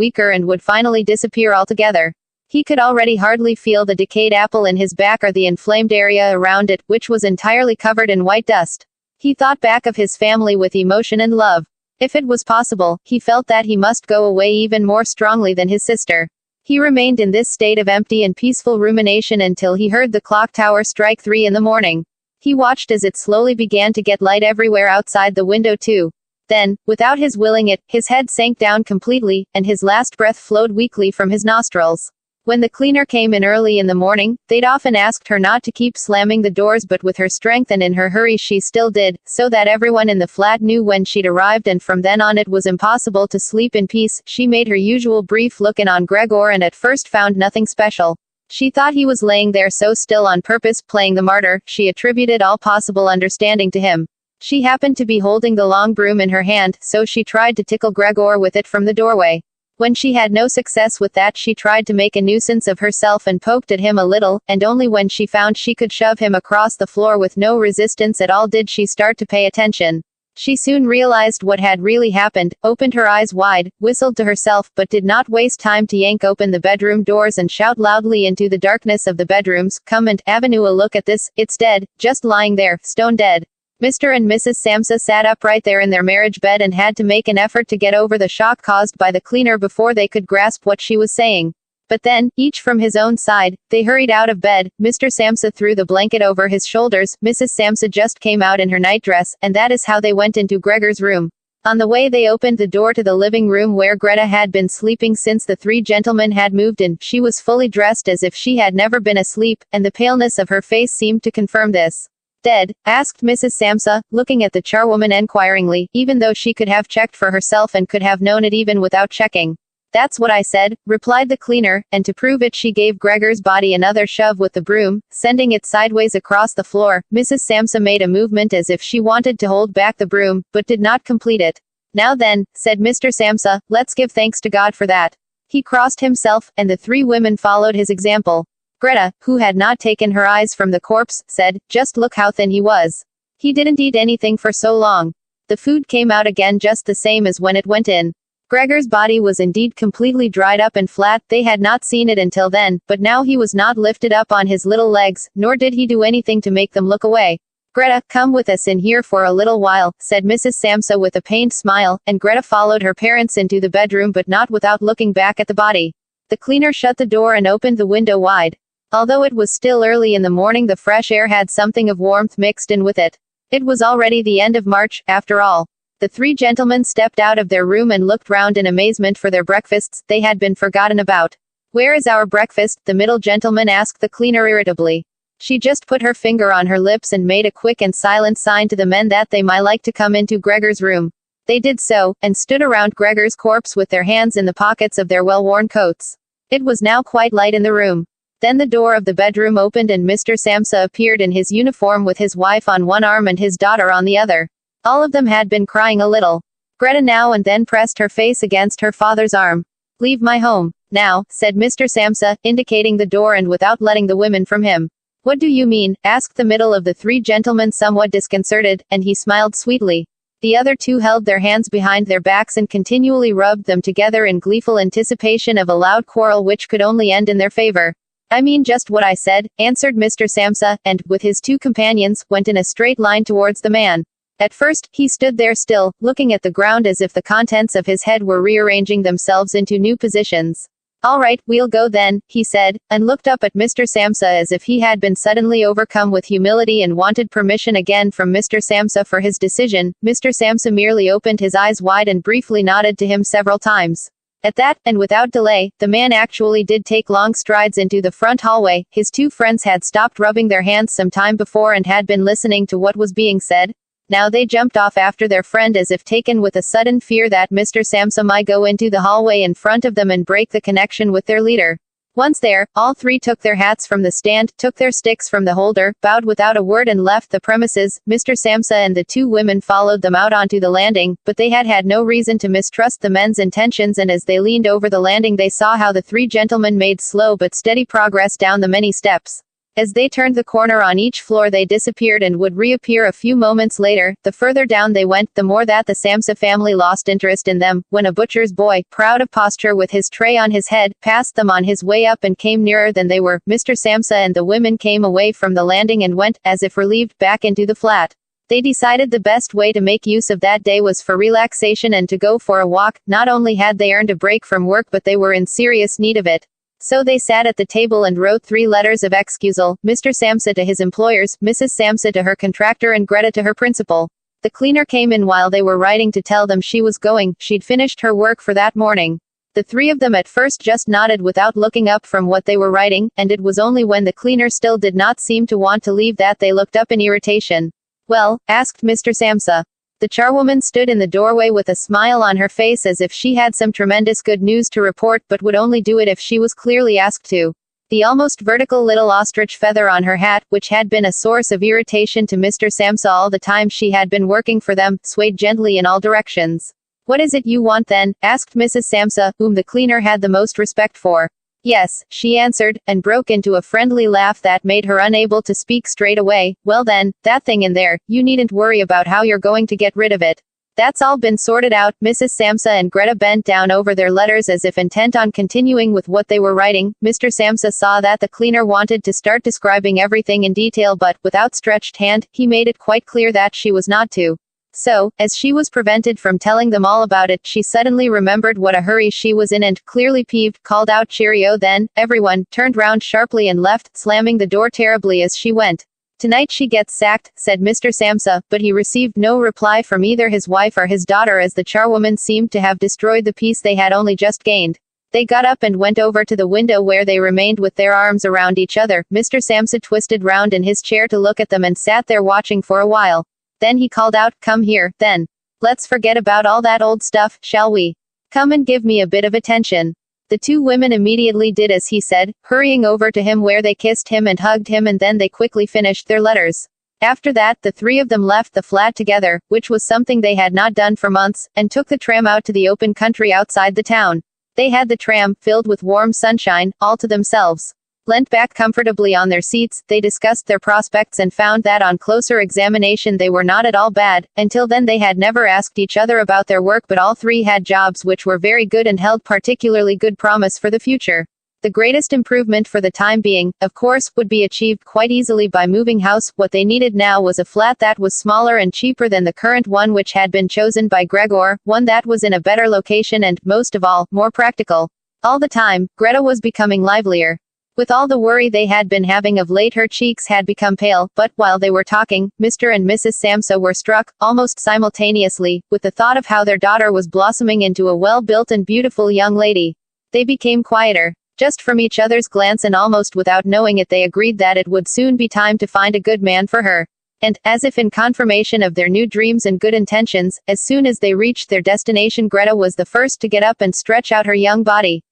would finally disappear altogether. He could already hardly feel the decayed apple in his back or the inflamed area around it, which was entirely covered in white dust. He thought back of his family with emotion and love. If it was possible, he felt that he must go away even more strongly than his sister. He remained in this state of empty and peaceful rumination until he heard the clock tower strike 3 in the morning. He watched as it slowly began to get light everywhere outside the window too. Then, without his willing it, his head sank down completely, and his last breath flowed weakly from his nostrils. When the cleaner came in early in the morning, they'd often asked her not to keep slamming the doors, but with her strength and in her hurry she still did, so that everyone in the flat knew when she'd arrived, and from then on it was impossible to sleep in peace. She made her usual brief look in on Gregor and at first found nothing special. She thought he was laying there so still on purpose, playing the martyr. She attributed all possible understanding to him. She happened to be holding the long broom in her hand, so she tried to tickle Gregor with it from the doorway. When she had no success with that, she tried to make a nuisance of herself and poked at him a little, and only when she found she could shove him across the floor with no resistance at all did she start to pay attention. She soon realized what had really happened, opened her eyes wide, whistled to herself, but did not waste time to yank open the bedroom doors and shout loudly into the darkness of the bedrooms, "Come and Avenue a look at this, it's dead, just lying there, stone dead." Mr. and Mrs. Samsa sat upright there in their marriage bed and had to make an effort to get over the shock caused by the cleaner before they could grasp what she was saying. But then, each from his own side, they hurried out of bed. Mr. Samsa threw the blanket over his shoulders, Mrs. Samsa just came out in her nightdress, and that is how they went into Gregor's room. On the way they opened the door to the living room where Greta had been sleeping since the 3 gentlemen had moved in. She was fully dressed as if she had never been asleep, and the paleness of her face seemed to confirm this. "Dead?" asked Mrs. Samsa, looking at the charwoman enquiringly, even though she could have checked for herself and could have known it even without checking. "That's what I said," replied the cleaner, and to prove it she gave Gregor's body another shove with the broom, sending it sideways across the floor. Mrs. Samsa made a movement as if she wanted to hold back the broom, but did not complete it. "Now then," said Mr. Samsa, "let's give thanks to God for that." He crossed himself, and the 3 women followed his example. Greta, who had not taken her eyes from the corpse, said, "Just look how thin he was. He didn't eat anything for so long. The food came out again just the same as when it went in." Gregor's body was indeed completely dried up and flat. They had not seen it until then, but now he was not lifted up on his little legs, nor did he do anything to make them look away. "Greta, come with us in here for a little while," said Mrs. Samsa with a pained smile, and Greta followed her parents into the bedroom, but not without looking back at the body. The cleaner shut the door and opened the window wide. Although it was still early in the morning, the fresh air had something of warmth mixed in with it. It was already the end of March, after all. The 3 gentlemen stepped out of their room and looked round in amazement for their breakfasts. They had been forgotten about. "Where is our breakfast?" the middle gentleman asked the cleaner irritably. She just put her finger on her lips and made a quick and silent sign to the men that they might like to come into Gregor's room. They did so, and stood around Gregor's corpse with their hands in the pockets of their well-worn coats. It was now quite light in the room. Then the door of the bedroom opened and Mr. Samsa appeared in his uniform with his wife on one arm and his daughter on the other. All of them had been crying a little. Greta now and then pressed her face against her father's arm. "Leave my home, now," said Mr. Samsa, indicating the door and without letting the women from him. "What do you mean?" asked the middle of the 3 gentlemen somewhat disconcerted, and he smiled sweetly. The other 2 held their hands behind their backs and continually rubbed them together in gleeful anticipation of a loud quarrel which could only end in their favor. "I mean just what I said," answered Mr. Samsa, and, with his 2 companions, went in a straight line towards the man. At first, he stood there still, looking at the ground as if the contents of his head were rearranging themselves into new positions. All right, we'll go then, he said, and looked up at Mr. Samsa as if he had been suddenly overcome with humility and wanted permission again from Mr. Samsa for his decision. Mr. Samsa merely opened his eyes wide and briefly nodded to him several times. At that, and without delay, the man actually did take long strides into the front hallway. His two friends had stopped rubbing their hands some time before and had been listening to what was being said. Now they jumped off after their friend as if taken with a sudden fear that Mr. Samsa might go into the hallway in front of them and break the connection with their leader. Once there, all three took their hats from the stand, took their sticks from the holder, bowed without a word and left the premises. Mr. Samsa and the two women followed them out onto the landing, but they had had no reason to mistrust the men's intentions, and as they leaned over the landing they saw how the three gentlemen made slow but steady progress down the many steps. As they turned the corner on each floor they disappeared and would reappear a few moments later. The further down they went, the more that the Samsa family lost interest in them, when a butcher's boy, proud of posture with his tray on his head, passed them on his way up and came nearer than they were. Mr. Samsa and the women came away from the landing and went, as if relieved, back into the flat. They decided the best way to make use of that day was for relaxation and to go for a walk. Not only had they earned a break from work but they were in serious need of it. So they sat at the table and wrote 3 letters of excusal, Mr. Samsa to his employers, Mrs. Samsa to her contractor and Greta to her principal. The cleaner came in while they were writing to tell them she was going. She'd finished her work for that morning. The 3 of them at first just nodded without looking up from what they were writing, and it was only when the cleaner still did not seem to want to leave that they looked up in irritation. Well? Asked Mr. Samsa. The charwoman stood in the doorway with a smile on her face as if she had some tremendous good news to report, but would only do it if she was clearly asked to. The almost vertical little ostrich feather on her hat, which had been a source of irritation to Mr. Samsa all the time she had been working for them, swayed gently in all directions. What is it you want then? Asked Mrs. Samsa, whom the cleaner had the most respect for. Yes, she answered, and broke into a friendly laugh that made her unable to speak straight away. Well then, that thing in there, you needn't worry about how you're going to get rid of it. That's all been sorted out. Mrs. Samsa and Greta bent down over their letters as if intent on continuing with what they were writing. Mr. Samsa saw that the cleaner wanted to start describing everything in detail, but, with outstretched hand, he made it quite clear that she was not to. So, as she was prevented from telling them all about it, she suddenly remembered what a hurry she was in and, clearly peeved, called out cheerio then. Everyone turned round sharply and left, slamming the door terribly as she went. Tonight she gets sacked, said Mr. Samsa, but he received no reply from either his wife or his daughter as the charwoman seemed to have destroyed the peace they had only just gained. They got up and went over to the window where they remained with their arms around each other. Mr. Samsa twisted round in his chair to look at them and sat there watching for a while. Then he called out, "Come here, then. Let's forget about all that old stuff, shall we? Come and give me a bit of attention." The 2 women immediately did as he said, hurrying over to him where they kissed him and hugged him, and then they quickly finished their letters. After that, the 3 of them left the flat together, which was something they had not done for months, and took the tram out to the open country outside the town. They had the tram, filled with warm sunshine, all to themselves. Leant back comfortably on their seats, they discussed their prospects and found that on closer examination they were not at all bad. Until then they had never asked each other about their work, but all 3 had jobs which were very good and held particularly good promise for the future. The greatest improvement for the time being, of course, would be achieved quite easily by moving house. What they needed now was a flat that was smaller and cheaper than the current one which had been chosen by Gregor, one that was in a better location and, most of all, more practical. All the time, Greta was becoming livelier. With all the worry they had been having of late, her cheeks had become pale, but, while they were talking, Mr. and Mrs. Samsa were struck, almost simultaneously, with the thought of how their daughter was blossoming into a well-built and beautiful young lady. They became quieter. Just from each other's glance and almost without knowing it, they agreed that it would soon be time to find a good man for her. And, as if in confirmation of their new dreams and good intentions, as soon as they reached their destination Greta was the first to get up and stretch out her young body.